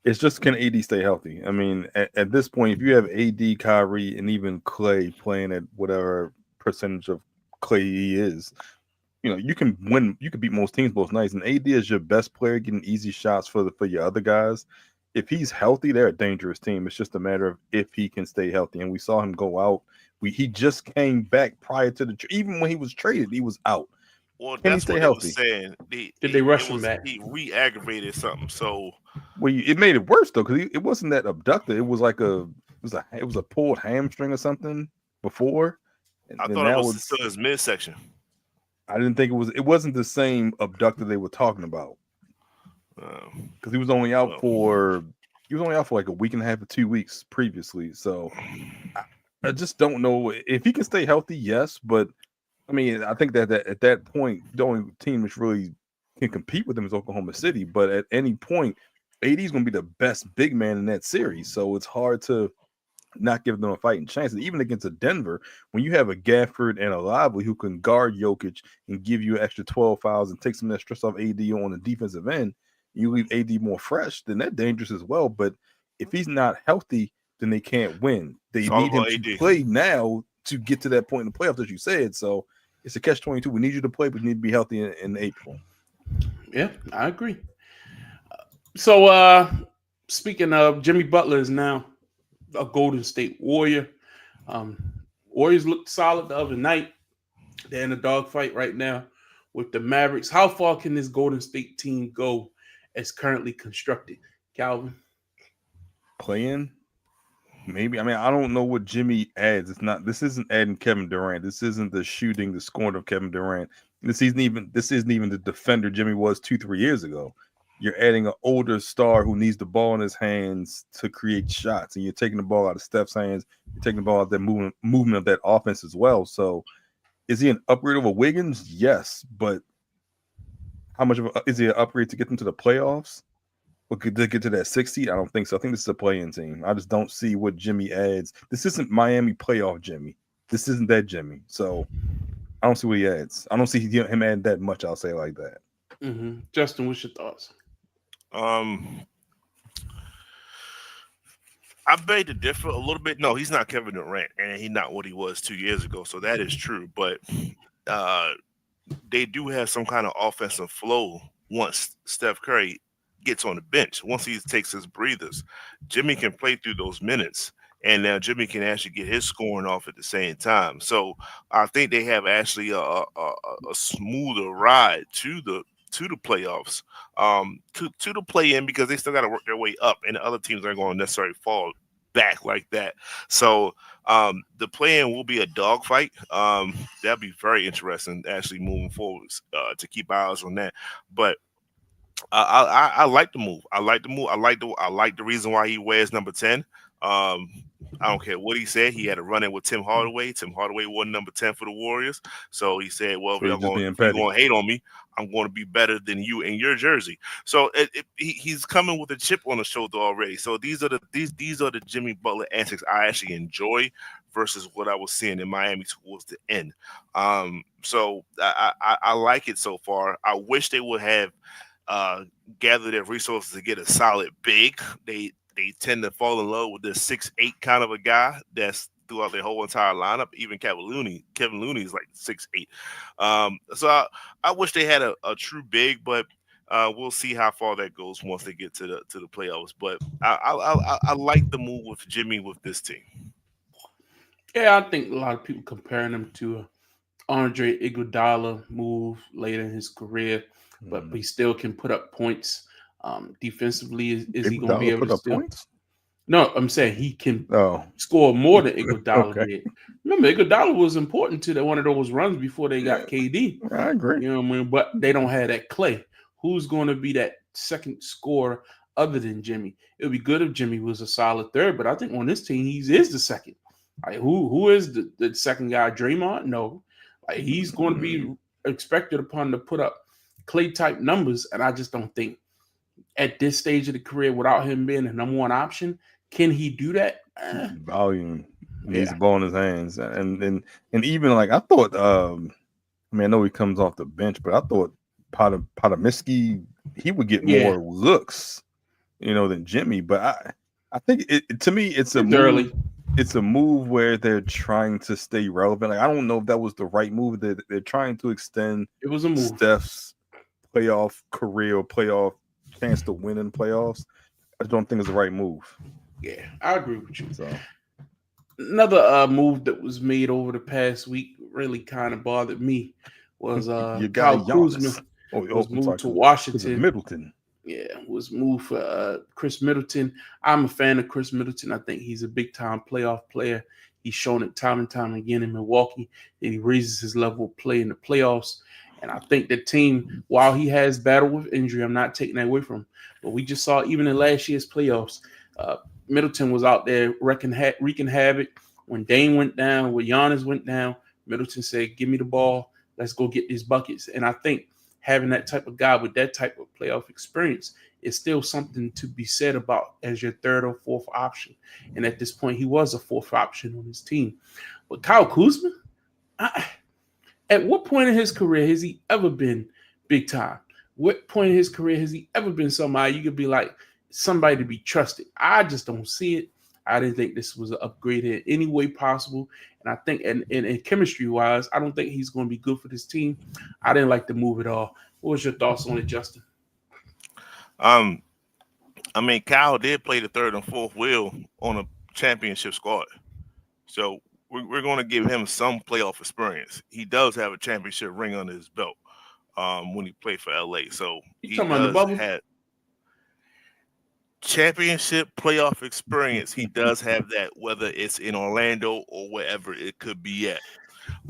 It's just, can AD stay healthy? I mean, at this point, if you have AD, Kyrie, and even Clay playing at whatever percentage of Clay he is, you can win. You can beat most teams most nights. And AD is your best player, getting easy shots for your other guys. If he's healthy, they're a dangerous team. It's just a matter of if he can stay healthy. And we saw him go out. He just came back prior to even when he was traded, he was out. Well, Can he that's stay what they were healthy? saying. Did they It rush him was back? he re-aggravated something. So Well, it made it worse though, because it wasn't that abductor. It was like it was a pulled hamstring or something before, and I then thought it now was it's. still his midsection. I didn't think it was. It wasn't the same abductor they were talking about, because he was only out Well, for. He was only out for like a week and a half or 2 weeks previously. So I just don't know if he can stay healthy. Yes, but I mean, I think that at that point, the only team which really can compete with them is Oklahoma City. But at any point, AD is going to be the best big man in that series. So it's hard to not give them a fighting chance. And even against a Denver, when you have a Gafford and a Lively who can guard Jokic and give you an extra 12 fouls and take some of that stress off AD on the defensive end, you leave AD more fresh, then that's dangerous as well. But if he's not healthy, then they can't win. They it's all need him about to AD. play now to get to that point in the playoffs, as you said. So it's a catch-22. We need you to play, but you need to be healthy in April. Yeah, I agree. So, speaking of, Jimmy Butler is now a Golden State Warrior. Um, Warriors looked solid the other night. They're in a dogfight right now with the Mavericks. How far can this Golden State team go as currently constructed, Calvin? Playing? Maybe. I mean, I don't know what Jimmy adds. It's not. This isn't adding Kevin Durant. This isn't the shooting, the scoring of Kevin Durant. This isn't even the defender Jimmy was 2-3 years ago. You're adding an older star who needs the ball in his hands to create shots, and you're taking the ball out of Steph's hands. You're taking the ball out of that movement of that offense as well. So, is he an upgrade over Wiggins? Yes, but how much of is he an upgrade to get them to the playoffs? Or could they get to that 60? I don't think so. I think this is a play-in team. I just don't see what Jimmy adds. This isn't Miami playoff Jimmy. This isn't that Jimmy. So I don't see what he adds. I don't see him adding that much. I'll say it like that. Mm-hmm. Justin, what's your thoughts? I beg to differ a little bit. No, he's not Kevin Durant, and he's not what he was 2 years ago. So that is true. But they do have some kind of offensive flow once Steph Curry gets on the bench. Once he takes his breathers, Jimmy can play through those minutes, and now Jimmy can actually get his scoring off at the same time. So I think they have actually a smoother ride to the playoffs, to the play-in, because they still got to work their way up, and the other teams aren't going to necessarily fall back like that. So the play-in will be a dogfight. That'll be very interesting actually moving forward, to keep eyes on that. But I like the move. I like the reason why he wears number 10. I don't care what he said. He had a run in with Tim Hardaway. Tim Hardaway won number 10 for the Warriors. So he said, well, So if you're going to hate on me, I'm going to be better than you in your jersey. So he's coming with a chip on the shoulder already. So these are the Jimmy Butler antics I actually enjoy versus what I was seeing in Miami towards the end. So I like it so far. I wish they would have gather their resources to get a solid big. They tend to fall in love with this 6'8" kind of a guy that's throughout their whole entire lineup. Even Kevin Looney is like 6'8". So I wish they had a true big, but we'll see how far that goes once they get to the playoffs. But I like the move with Jimmy with this team. Yeah, I think a lot of people comparing him to Andre Iguodala move later in his career, but he still can put up points. Defensively, is he going to be able to still? Points? No, I'm saying he can score more than Iguodala did. Remember, Iguodala was important to one of those runs before they got KD. I agree. You know what I mean? But they don't have that Clay. Who's going to be that second scorer other than Jimmy? It would be good if Jimmy was a solid third, but I think on this team, he is the second. Like, who is the second guy? Draymond? No. Like, he's going to be expected upon to put up Clay-type numbers, and I just don't think at this stage of the career, without him being the number one option, can he do that? Volume. He needs the ball in his hands. And even like I thought, I know he comes off the bench, but I thought Potomitsky, he would get more looks, than Jimmy. But I think to me, it's a move. It's a move where they're trying to stay relevant. Like, I don't know if that was the right move. They're trying to extend Steph's playoff career or playoff chance to win in playoffs. I don't think it's the right move. Yeah, I agree with you. So another move that was made over the past week really kind of bothered me was Kyle Kuzma was moved to Washington. Middleton. Yeah, was moved for Chris Middleton. I'm a fan of Chris Middleton. I think he's a big-time playoff player. He's shown it time and time again in Milwaukee that he raises his level of play in the playoffs. And I think the team, while he has battled with injury, I'm not taking that away from him. But we just saw even in last year's playoffs, Middleton was out there wreaking havoc. When Dame went down, when Giannis went down, Middleton said, give me the ball. Let's go get these buckets. And I think having that type of guy with that type of playoff experience is still something to be said about as your third or fourth option. And at this point, he was a fourth option on his team. But Kyle Kuzma, at what point in his career has he ever been big time? What point in his career has he ever been somebody you could be like somebody to be trusted? I just don't see it. I didn't think this was an upgrade in any way possible. And I think, and chemistry-wise, I don't think he's going to be good for this team. I didn't like the move at all. What was your thoughts on it, Justin? I mean, Kyle did play the third and fourth wheel on a championship squad. So we're going to give him some playoff experience. He does have a championship ring under his belt when he played for LA, so You he talking about the does bubble? have championship playoff experience. He does have that, whether it's in Orlando or wherever it could be at.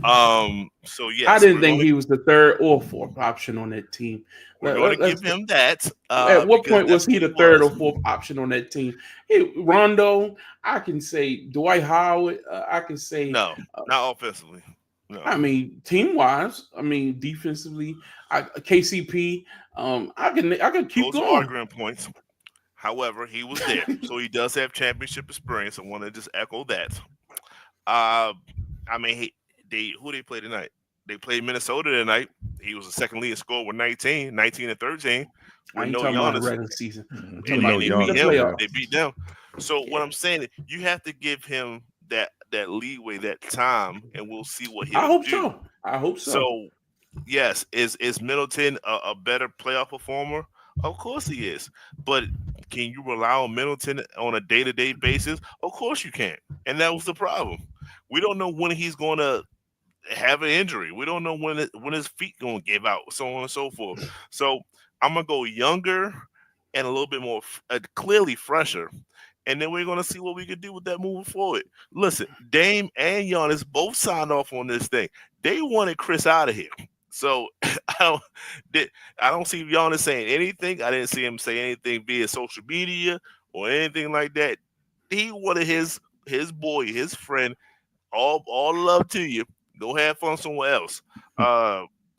So I yes, didn't think he was the third or fourth option on that team. we're going to Let's. give him that At what because point that's was he what he the third was. or fourth option on that team? Hey, Rondo, I can say Dwight Howard. I can say, No, not offensively. No, I mean, team wise. I mean, defensively. KCP. I can keep those are going. arguing points. However, he was there, so he does have championship experience. I want to just echo that. Uh, I mean, who they play tonight? They played Minnesota tonight. He was the second leading scorer with 19 and 13 I with ain't no talking about the Giannis, regular season. I'm and talking No about they in beat the Giannis, him. yeah. They playoffs. beat them. So what Yeah. I'm saying is, you have to give him that leeway, that time, and we'll see what I he'll hope do. so. I hope so. So yes, is Middleton a better playoff performer? Of course he is. But can you rely on Middleton on a day-to-day basis? Of course you can. And that was the problem. We don't know when he's going to have an injury. We don't know when his feet going to give out, so on and so forth. So I'm going to go younger and a little bit more clearly fresher. And then we're going to see what we can do with that moving forward. Listen, Dame and Giannis both signed off on this thing. They wanted Chris out of here. So I don't, I don't see Giannis saying anything. I didn't see him say anything via social media or anything like that. He wanted his boy, his friend, all love to you. Go have fun somewhere else.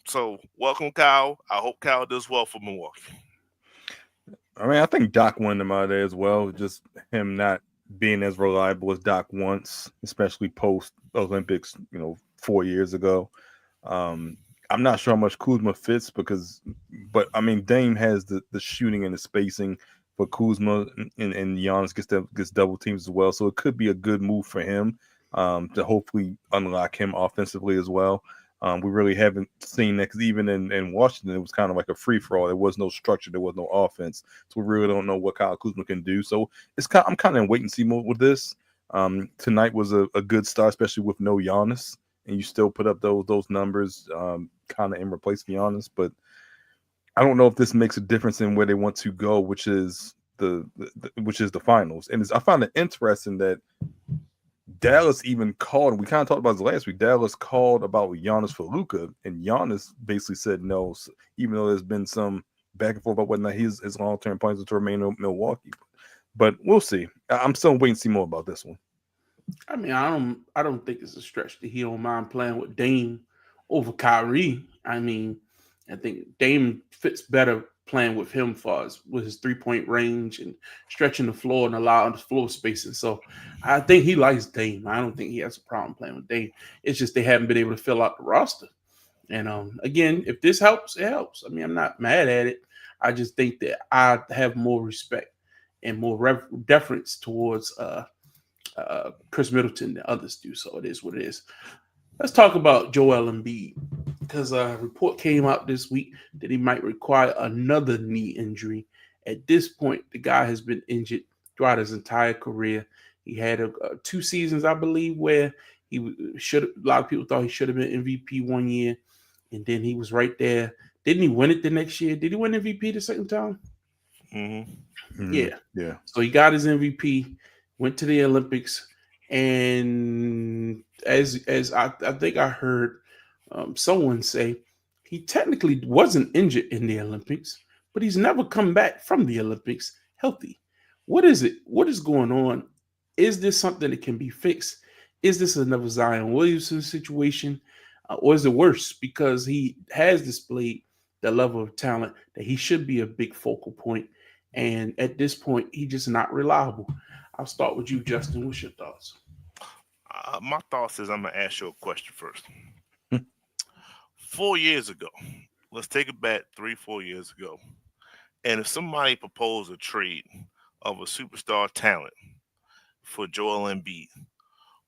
So welcome, Kyle. I hope Kyle does well for Milwaukee. I mean, I think Doc won them out there as well. Just him not being as reliable as Doc once, especially post Olympics, 4 years ago. I'm not sure how much Kuzma fits but I mean, Dame has the shooting and the spacing for Kuzma, and Giannis gets double teams as well. So it could be a good move for him to hopefully unlock him offensively as well. We really haven't seen that, because even in Washington, it was kind of like a free for all. There was no structure, there was no offense, so we really don't know what Kyle Kuzma can do. So I'm kind of in wait and see mode with this. Tonight was a good start, especially with no Giannis, and you still put up those numbers, kind of in replace of Giannis. But I don't know if this makes a difference in where they want to go, which is the finals. And I found it interesting that Dallas even called. We kind of talked about this last week. Dallas called about Giannis for Luka, and Giannis basically said no, even though there's been some back and forth about whether or not his long-term plans are to remain in Milwaukee. But we'll see. I'm still waiting to see more about this one. I mean, I don't think it's a stretch that he don't mind playing with Dame over Kyrie. I mean, I think Dame fits better playing with him with his 3-point range and stretching the floor and allowing the floor spacing. So I think he likes Dame. I don't think he has a problem playing with Dame. It's just they haven't been able to fill out the roster. And again, if this helps, it helps. I mean, I'm not mad at it. I just think that I have more respect and more deference towards Chris Middleton than others do. So it is what it is. Let's talk about Joel Embiid, because a report came out this week that he might require another knee injury. At this point, the guy has been injured throughout his entire career. He had 2 seasons, I believe, where he should. A lot of people thought he should have been MVP one year, and then he was right there. Didn't he win it the next year? Did he win MVP the second time? Mm-hmm. Yeah. So he got his MVP, went to the Olympics, and as I think I heard someone say, he technically wasn't injured in the Olympics, but he's never come back from the Olympics healthy. What is it? What is going on? Is this something that can be fixed? Is this another Zion Williamson situation? Or is it worse because he has displayed the level of talent that he should be a big focal point, and at this point, he's just not reliable? I'll start with you, Justin. What's your thoughts? My thoughts is I'm gonna ask you a question first. 4 years ago, let's take it back 3-4 years ago, and if somebody proposed a trade of a superstar talent for Joel Embiid,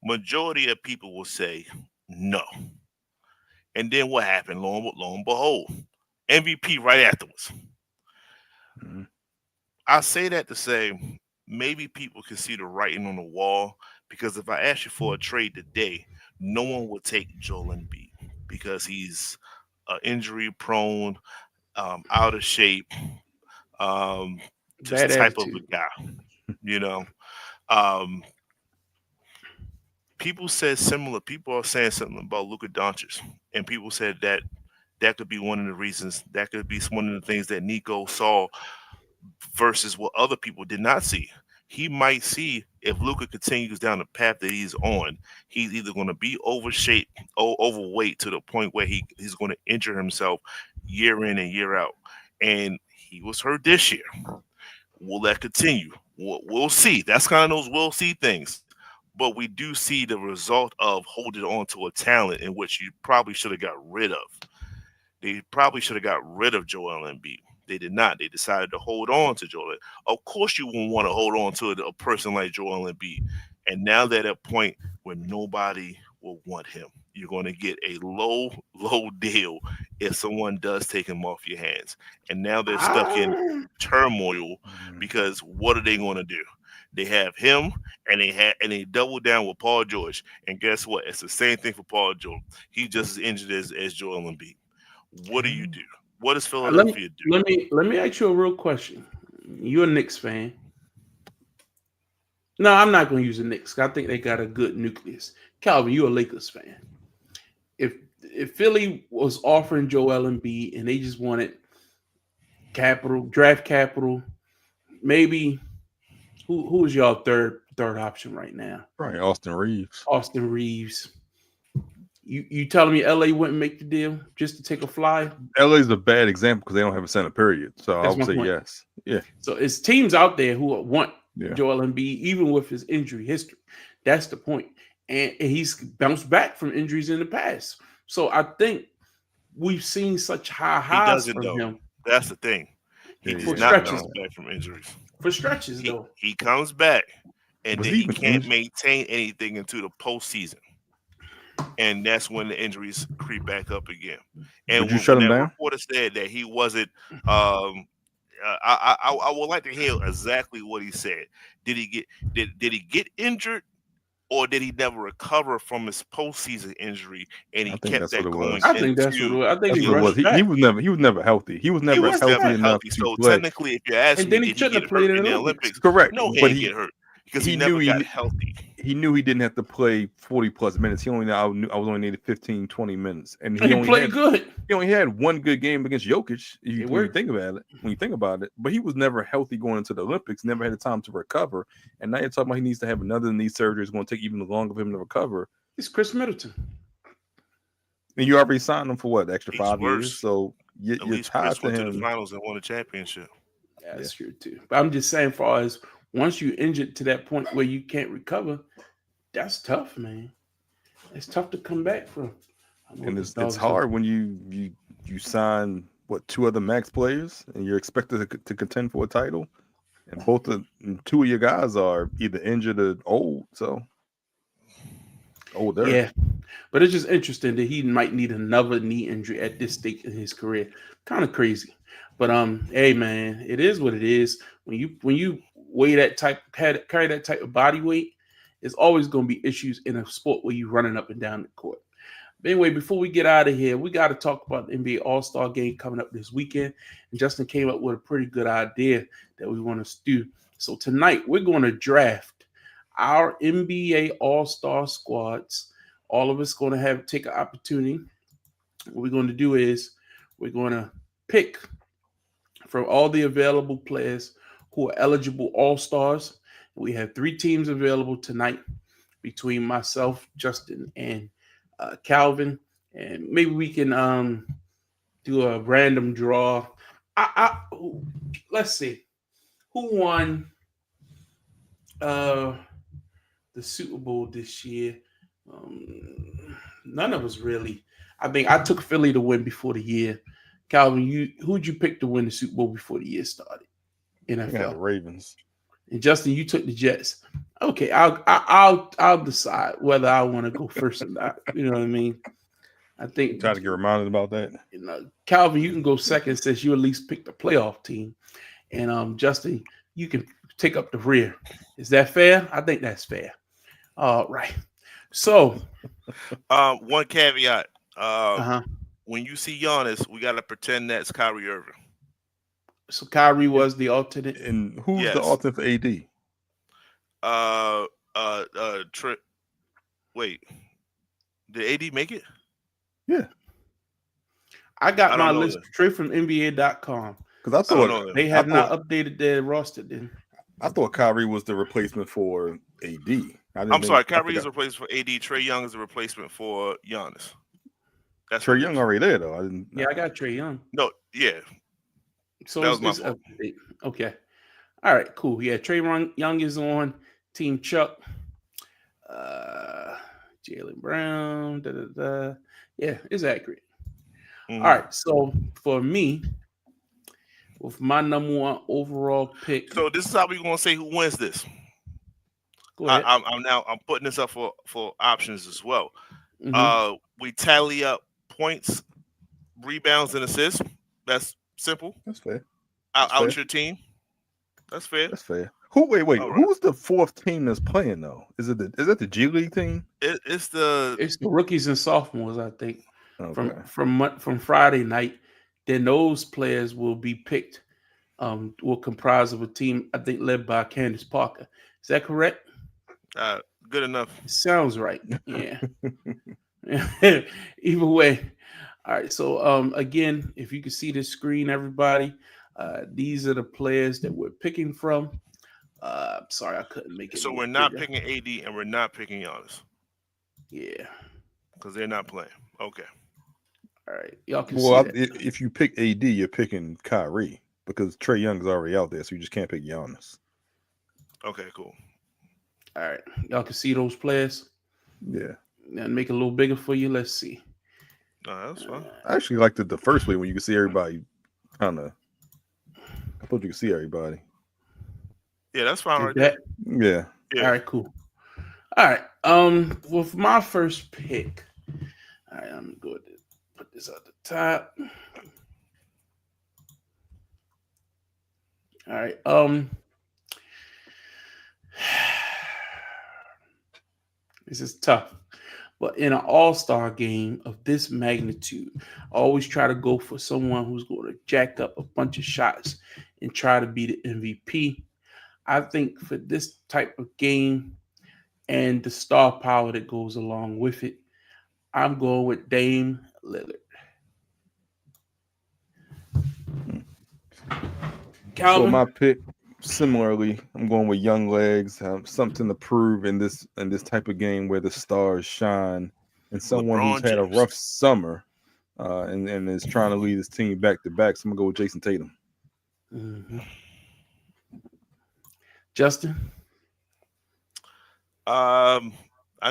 majority of people will say no. And then what happened? Lo and behold, MVP right afterwards. Mhm. I say that to say maybe people can see the writing on the wall. Because if I ask you for a trade today, no one would take Joel Embiid because he's injury prone, out of shape, just Bad type of a attitude. guy. You know, um, people said similar. People are saying something about Luka Doncic, and people said that that could be one of the reasons. That could be one of the things that Nico saw versus what other people did not see. He might see if Luka continues down the path that he's on, he's either going to be overweight to the point where he's going to injure himself year in and year out. And he was hurt this year. Will that continue? We'll see. That's kind of those we'll see things. But we do see the result of holding on to a talent in which you probably should have got rid of. They probably should have got rid of Joel Embiid. They did not. They decided to hold on to Joel. Of course, you won't want to hold on to a person like Joel Embiid. And now they're at a point where nobody will want him. You're going to get a low deal if someone does take him off your hands. And now they're stuck in turmoil because what are they going to do? They have him, and they double down with Paul George. And guess what? It's the same thing for Paul George. He's just as injured as Joel Embiid. What do you do? What does Philadelphia do? Let me ask you a real question. You're a Knicks fan. No, I'm not going to use the Knicks. I think they got a good nucleus. Calvin, you're a Lakers fan. If Philly was offering Joel Embiid and they just wanted draft capital, maybe who is your third option right now? Probably Austin Reeves. Austin Reeves. You telling me LA wouldn't make the deal just to take a fly? LA is a bad example because they don't have a center period. So I would say point. yes. Yeah. So it's teams out there who want Joel Embiid, even with his injury history. That's the point. And he's bounced back from injuries in the past. So I think we've seen such high highs from him. That's the thing. He does not bounce back from injuries. For stretches, though. He comes back, and then he can't maintain anything into the postseason. And that's when the injuries creep back up again. And would you shut him down? Reporter said that he wasn't. I would like to hear exactly what he said. Did he get injured, or did he never recover from his postseason injury and he kept that going? I think that's what it was. I think he was never healthy. He was never healthy enough to so play. Technically, if you're asking, and then he shouldn't have played in the Olympics. Correct, no, but he get hurt because he never got healthy. He knew he didn't have to play 40 plus minutes. I was only needed 15, 20 minutes, and he played good. He only had one good game against Jokic. When you think about it, but he was never healthy going into the Olympics. Never had the time to recover, and now you're talking about he needs to have another knee surgery. It's going to take even longer for him to recover. It's Chris Middleton, and you already signed him for what, extra 5 years? So you're tied to him. To the finals and won a championship. Yeah, that's true too. But I'm just saying, far as once you injured to that point where you can't recover, that's tough, man. It's tough to come back from. And it's hard when you sign two other max players and you're expected to contend for a title, and two of your guys are either injured or old. So older. Yeah, but it's just interesting that he might need another knee injury at this stage in his career. Kind of crazy, but hey, man, it is what it is. When you weigh that type, carry that type of body weight, there's always going to be issues in a sport where you're running up and down the court. But anyway, before we get out of here, we got to talk about the NBA All-Star Game coming up this weekend. And Justin came up with a pretty good idea that we want to do. So tonight, we're going to draft our NBA All-Star squads. All of us going to take an opportunity. What we're going to do is we're going to pick from all the available players who are eligible All-Stars. We have 3 teams available tonight between myself, Justin, and Calvin. And maybe we can do a random draw. Let's see. Who won the Super Bowl this year? None of us really. I think I took Philly to win before the year. Calvin, who'd you pick to win the Super Bowl before the year started? NFL. The Ravens. And Justin, you took the Jets. Okay, I'll decide whether I want to go first or not. You know what I mean? I think try to get reminded about that. Calvin, you can go second since you at least picked the playoff team, and Justin, you can take up the rear. Is that fair? I think that's fair. All right. So, One caveat. uh-huh. When you see Giannis, we gotta pretend that's Kyrie Irving. So Kyrie was the alternate. And who's the Yes. alternate for AD? Wait, did AD make it? Yeah, I got I my don't know list that. straight from NBA.com. because I don't know that. They have not updated their roster then. I thought Kyrie was the replacement for AD. I didn't I'm know. sorry, I Kyrie is a forgot. replacement for AD. Trey Young is a replacement for Giannis. That's Trey what it Young is. already there though. I didn't. Yeah, I got Trey Young. No, yeah, So that was my it's fault. okay. All right, cool. Yeah, Trey Young is on Team Chuck. Jalen Brown. Da, da, da. Yeah, it's accurate. Mhm. All right, so for me, with my number one overall pick, So this is how we're gonna say who wins this. go ahead. I'm putting this up for options as well. Mhm. We tally up points, rebounds, and assists. That's simple. That's fair. Out your team. That's fair. That's fair. Wait. All right. Who's the fourth team that's playing though? Is that the G League team? It's the It's the rookies and sophomores, I think, Okay. from Friday night. Then those players will be picked. Will comprise of a team, I think, led by Candace Parker. Is that correct? good enough. Sounds right. Yeah. Either way. All right. So again, if you can see the screen, everybody, these are the players that we're picking from. Sorry, I couldn't make it. So more we're not bigger. picking AD and we're not picking Giannis Yeah. because they're not playing. Okay. All right. Y'all can Well, see that. if you pick AD, you're picking Kyrie because Trey Young is already out there, so you just can't pick Giannis. Okay. Cool. All right. Y'all can see those players. Yeah. And make it a little bigger for you. Let's see. No, that's fine. I actually liked it the first way when you could see everybody. Kind of. I thought you could see everybody. Yeah, that's fine right that, there. Yeah. All right, cool. All right. With my first pick, all right, I'm going to put this at the top. All right. This is tough. But in an all-star game of this magnitude, I always try to go for someone who's going to jack up a bunch of shots and try to be the MVP. I think for this type of game and the star power that goes along with it, I'm going with Dame Lillard. Calvin? So my pick, similarly, I'm going with young legs. Something to prove in this type of game where the stars shine, and someone LeBron who's had a James. rough summer, and is trying to lead his team back to back. So I'm gonna go with Jason Tatum. Mm-hmm. Justin? I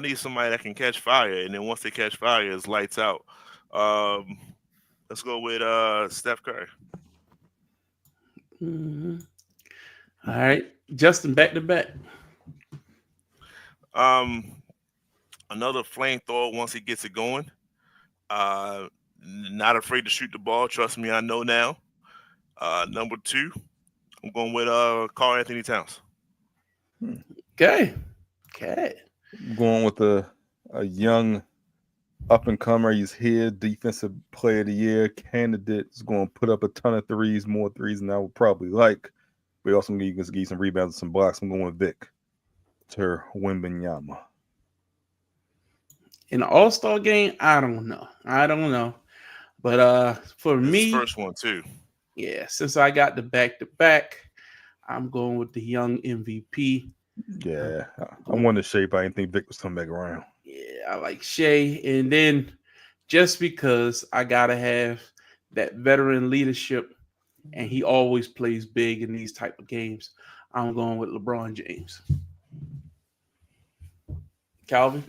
need somebody that can catch fire, and then once they catch fire, it's lights out. Let's go with Steph Curry. Mm-hmm. All right, Justin, back to back. Another flamethrower once he gets it going. Not afraid to shoot the ball. Trust me, I know now. Number 2, I'm going with Karl Anthony Towns. Okay. I'm going with a young up and comer. He's here, defensive player of the year candidate. Is going to put up a ton of threes, more threes than I would probably like. But also going to give some rebounds and some blocks. I'm going with Victor Wembanyama. In an all-star game, I don't know. But for His me, first one too. Yeah, since I got the back-to-back, I'm going with the young MVP. Yeah, I wanted Shea, but I didn't think Vic was coming back around. Yeah, I like Shea. And then just because I got to have that veteran leadership, and he always plays big in these type of games, I'm going with LeBron James. Calvin?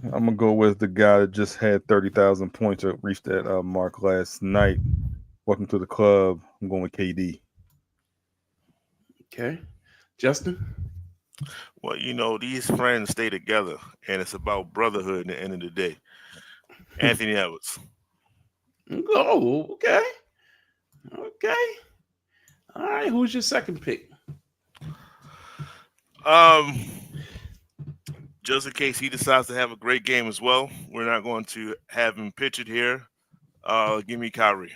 I'm going to go with the guy that just had 30,000 points or reached that mark last night. Welcome to the club. I'm going with KD. Okay. Justin? Well, these friends stay together, and it's about brotherhood at the end of the day. Anthony Edwards. Oh, okay. All right. Who's your second pick? Just in case he decides to have a great game as well, we're not going to have him pitch it here. Give me Kyrie.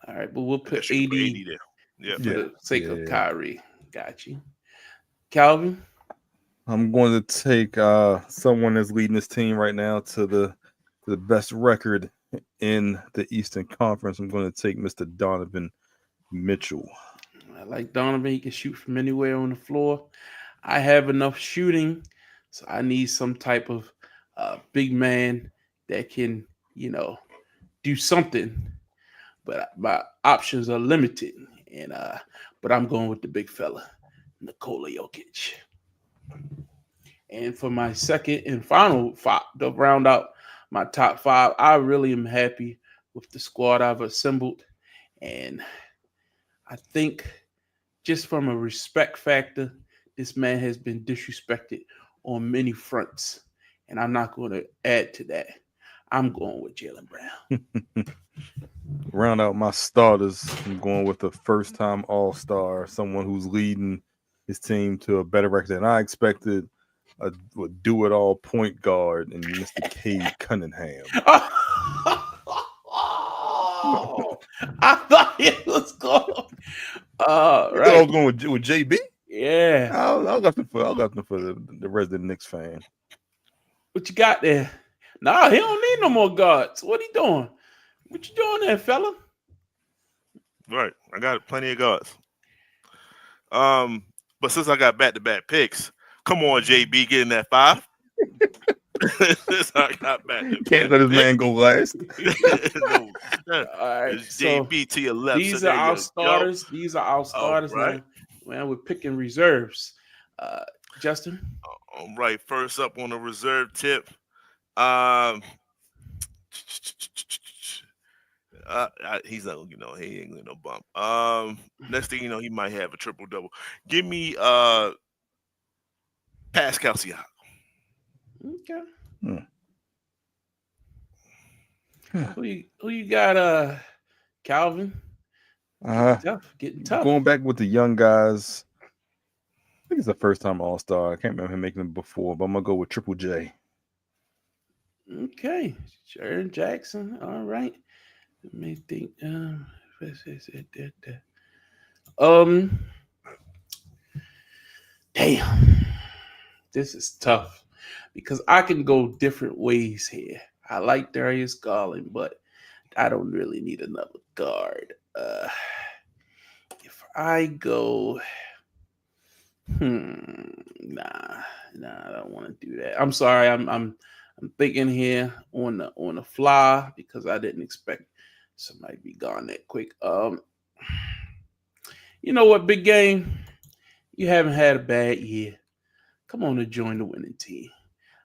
All right, but we'll I put guess you can put 80 AD there. for Yeah. the sake of Yeah. Kyrie. Got you. Calvin? I'm going to take someone that's leading this team right now to the best record in the Eastern Conference. I'm going to take Mr. Donovan Mitchell. I like Donovan. He can shoot from anywhere on the floor. I have enough shooting, so I need some type of big man that can, do something. But my options are limited, and but I'm going with the big fella, Nikola Jokic. And for my second and final five, to round out my top five, I really am happy with the squad I've assembled, and I think just from a respect factor, this man has been disrespected on many fronts. And I'm not going to add to that. I'm going with Jaylen Brown. Round out my starters, I'm going with a first-time All-Star, someone who's leading his team to a better record than I expected, a do-it-all point guard, and Mr. Cade Cunningham. Oh, I thought it was going. I Right. was going with JB. Yeah. I got them for the resident Knicks fan. What you got there? Nah, he don't need no more guards. What he doing? What you doing there, fella? Right. I got plenty of guards. But since I got back-to-back picks, come on, JB, get in that 5. Since I got back-to-back Can't let this man go last. All right. It's So JB to your left. these so are there our you starters. These are our starters. right. Now, man, we're picking reserves. Justin? All right. First up on the reserve tip. He's not, he ain't gonna no bump. Next thing you know, he might have a triple double. Give me Pascal Siakam. Okay. Hmm. Who you got, Calvin? Getting tough. Going back with the young guys, I think it's a first-time All-Star. I can't remember him making it before, but I'm gonna go with Triple J. Okay, Jaron Jackson. All right. Let me think. Damn, this is tough because I can go different ways here. I like Darius Garland, but I don't really need another guard. If I go, nah, I don't want to do that. I'm sorry. I'm thinking here on the fly because I didn't expect somebody to be gone that quick. You know what, big game? You haven't had a bad year. Come on to join the winning team.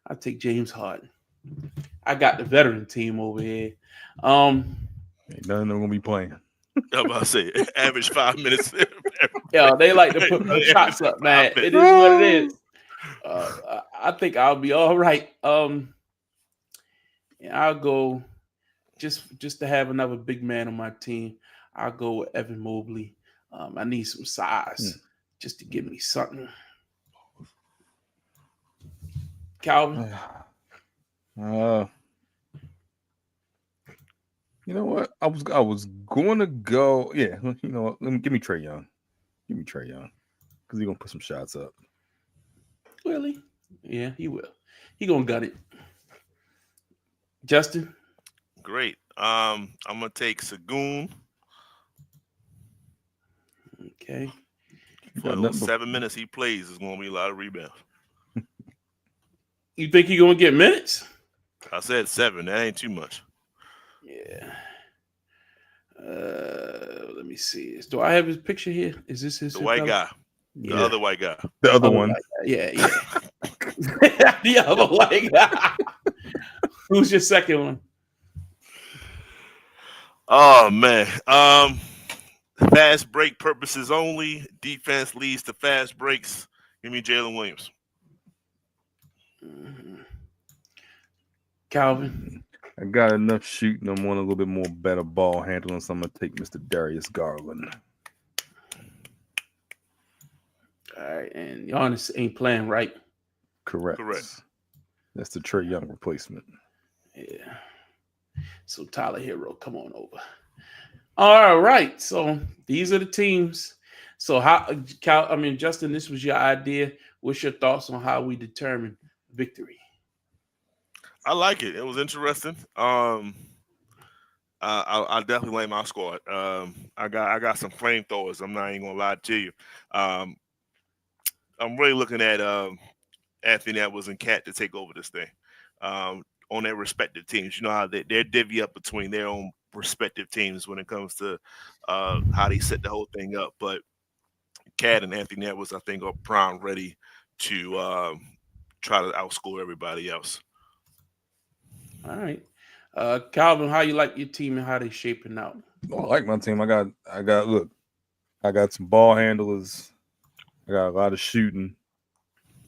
I'll take James Harden. I got the veteran team over here. Ain't nothing I'm gonna be playing. I'm about to say average 5 minutes. Yeah, they like to put the shots up, man. It is what it is. I think I'll be all right. I'll go just to have another big man on my team. I'll go with Evan Mobley. I need some size just to give me something. Calvin? You know what? I was going to go. Yeah, you know what? Give me Trae Young. Give me Trae Young because he's gonna put some shots up. Really? Yeah, he will. He gonna gut it. Justin? Great. I'm gonna take Sagoon. Okay. For those 7 minutes he plays, it's gonna be a lot of rebounds. You think you're gonna get minutes? I said 7. That ain't too much. Yeah. Let me see. Do I have his picture here? Is this his? The white guy. Yeah. The other white guy. The other one. Yeah. The other white guy. Who's your second one? Oh man. Fast break purposes only. Defense leads to fast breaks. Give me Jalen Williams. Calvin. I got enough shooting. I'm on a little bit more better ball handling, so I'm gonna take Mr. Darius Garland. All right, and Giannis ain't playing right. Correct. That's the Trae Young replacement. Yeah. So Tyler Hero, come on over. All right. So these are the teams. So Justin, this was your idea. What's your thoughts on how we determine victory? I like it. It was interesting. I definitely like my squad. I got some flamethrowers. I'm not even gonna lie to you. Um, I'm really looking at Anthony Edwards and Cat to take over this thing on their respective teams. You know how they're divvy up between their own respective teams when it comes to how they set the whole thing up. But Cat and Anthony Edwards, I think, are prime ready to try to outscore everybody else. All right. Calvin, how you like your team and how they shaping out? I like my team. I got some ball handlers. I got a lot of shooting,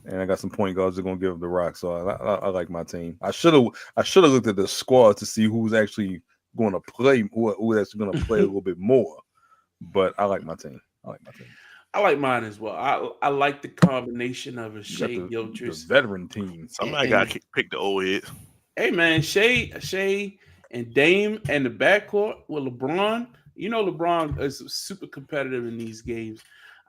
and I got some point guards that are gonna give up the rock. So I like my team. I should have looked at the squad to see who's actually going to play, who actually going to play a little bit more. But I like my team. I like mine as well. I like the combination of a Shea the Gilchrist, veteran team. Somebody got to pick the old heads. Hey man, Shea and Dame and the backcourt with LeBron. You know LeBron is super competitive in these games.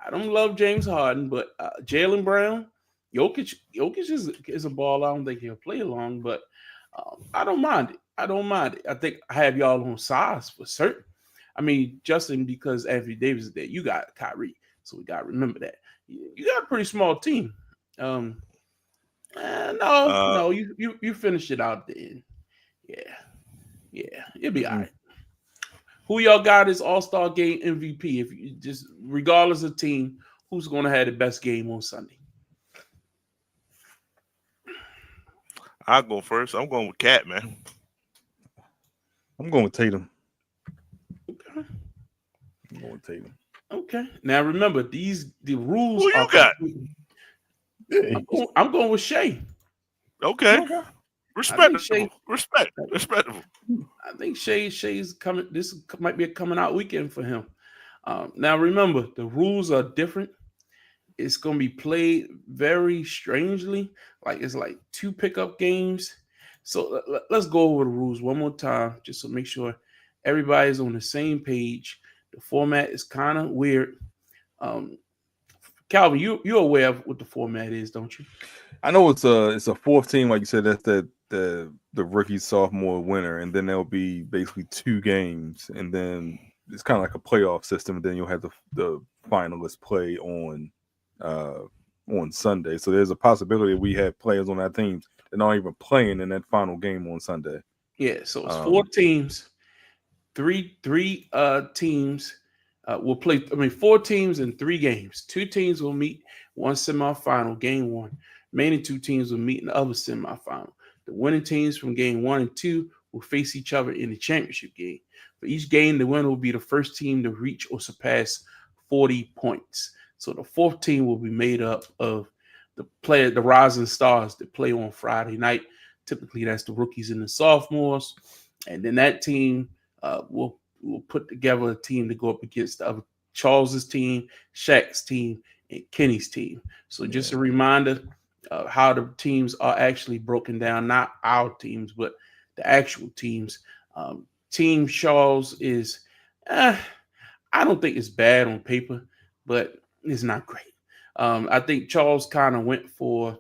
I don't love James Harden, but Jaylen Brown, Jokic is a ball. I don't think he'll play long, but I don't mind it. I think I have y'all on size for certain. I mean, Justin, because Anthony Davis is there, you got Kyrie, so we got to remember that. You got a pretty small team. No, you finished it out then. Yeah, it'll be all right. Who y'all got as All-Star Game MVP? If you just regardless of team, who's going to have the best game on Sunday? I'll go first. I'm going with Cat, man. I'm going with Tatum. Okay. I'm going with Tatum. Okay. Now remember, the rules. Who you got? I'm going with Shea. Okay. Respectable. Respectable. I think Shea's coming. This might be a coming out weekend for him. Now remember, the rules are different. It's going to be played very strangely. It's like 2 pickup games. So let's go over the rules one more time, just to make sure everybody's on the same page. The format is kind of weird. Calvin, you're aware of what the format is, don't you? I know it's a 4th team, like you said. That's the rookie, sophomore, winner, and then there'll be basically 2 games, and then it's kind of like a playoff system. And then you'll have the finalists play on Sunday. So there's a possibility we have players on our teams that aren't even playing in that final game on Sunday. Yeah, so it's 4 teams, three teams will play. 4 teams in 3 games. 2 teams will meet one semifinal, game 1. Remaining 2 teams will meet in the other semifinal. The winning teams from game 1 and 2 will face each other in the championship game. For each game, the winner will be the first team to reach or surpass 40 points. So the 4th team will be made up of the rising stars that play on Friday night. Typically, that's the rookies and the sophomores. And then that team will put together a team to go up against the other Charles's team, Shaq's team, and Kenny's team. So just a reminder of how the teams are actually broken down, not our teams, but the actual teams. Team Charles is, I don't think it's bad on paper, but it's not great. I think Charles kind of went for,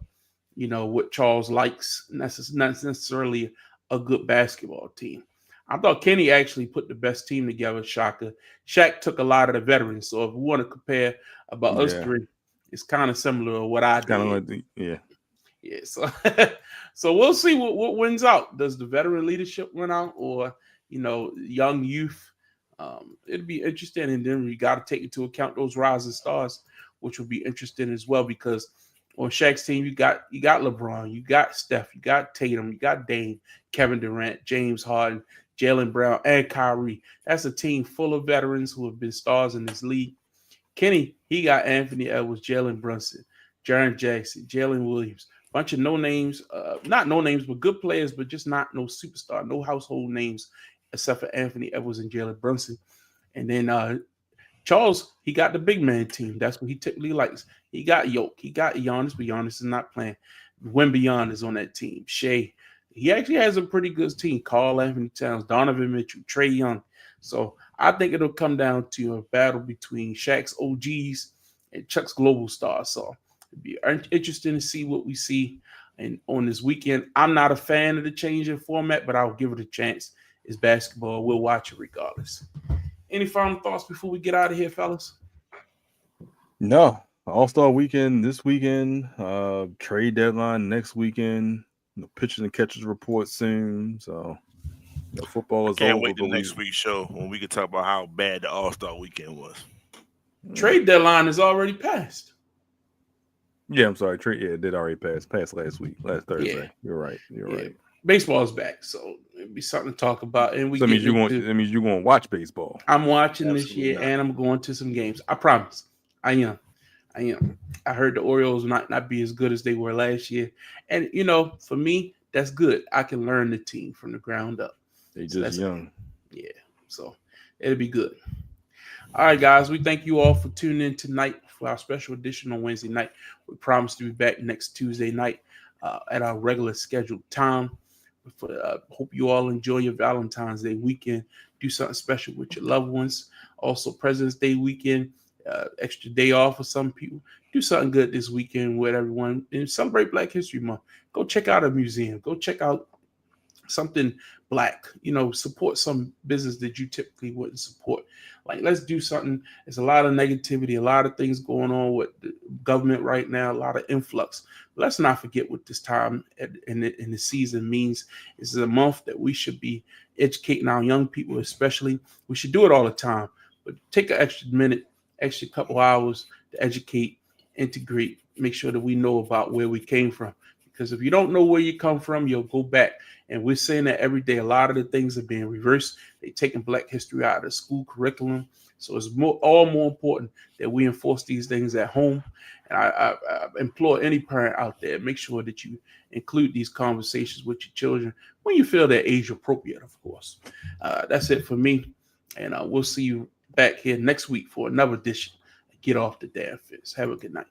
what Charles likes. And that's not necessarily a good basketball team. I thought Kenny actually put the best team together, Shaka. Shaq took a lot of the veterans. So if we want to compare about us 3, it's kind of similar to what I did. Kind of like yeah. So, so we'll see what wins out. Does the veteran leadership win out, or young youth? It'll be interesting, and then we got to take into account those rising stars, which will be interesting as well. Because on Shaq's team, you got LeBron, you got Steph, you got Tatum, you got Dame, Kevin Durant, James Harden, Jaylen Brown, and Kyrie. That's a team full of veterans who have been stars in this league. Kenny, he got Anthony Edwards, Jalen Brunson, Jaren Jackson, Jalen Williams. Bunch of no names, not no names, but good players, but just not no superstar, no household names, except for Anthony Edwards and Jalen Brunson. And then Charles, he got the big man team. That's what he typically likes. He got Yoke, he got Giannis, but Giannis is not playing. Wembyon is on that team. Shea, he actually has a pretty good team. Carl Anthony Towns, Donovan Mitchell, Trae Young. So I think it'll come down to a battle between Shaq's OGs and Chuck's global stars. So it'd be interesting to see what we see and on this weekend. I'm not a fan of the change in format, but I'll give it a chance. It's basketball. We'll watch it regardless. Any final thoughts before we get out of here, fellas? No. All-Star weekend this weekend, trade deadline next weekend, pitchers and catchers report soon. So football is Can't over. wait till next week's show when we can talk about how bad the All-Star weekend was. Trade deadline is already passed. Yeah, I'm sorry. Trade, it did already pass last week, last Thursday. Yeah. You're right. You're right. Baseball's back, so it'll be something to talk about. And That means you want to watch baseball. I'm watching Absolutely this year, not. and I'm going to some games. I promise. I am. I heard the Orioles might not be as good as they were last year, and for me, that's good. I can learn the team from the ground up. They just young. Yeah, so it'll be good. All right, guys, we thank you all for tuning in tonight for our special edition on Wednesday night. We promise to be back next Tuesday night at our regular scheduled time. Hope you all enjoy your Valentine's Day weekend. Do something special with your loved ones. Also, President's Day weekend, extra day off for some people. Do something good this weekend with everyone and celebrate Black History Month. Go check out a museum. Go check out something Black. Support some business that you typically wouldn't support. Like, let's do something. There's a lot of negativity, a lot of things going on with the government right now, a lot of influx. Let's not forget what this time in the season means. This is a month that we should be educating our young people, especially. We should do it all the time, but take an extra minute, extra couple hours to educate, integrate, make sure that we know about where we came from. Because if you don't know where you come from, you'll go back. And we're saying that every day. A lot of the things are being reversed. They're taking Black history out of the school curriculum. So it's all more important that we enforce these things at home. And I implore any parent out there, make sure that you include these conversations with your children when you feel they're age appropriate, of course. That's it for me. And we'll see you back here next week for another edition. Get off the damn fence. Have a good night.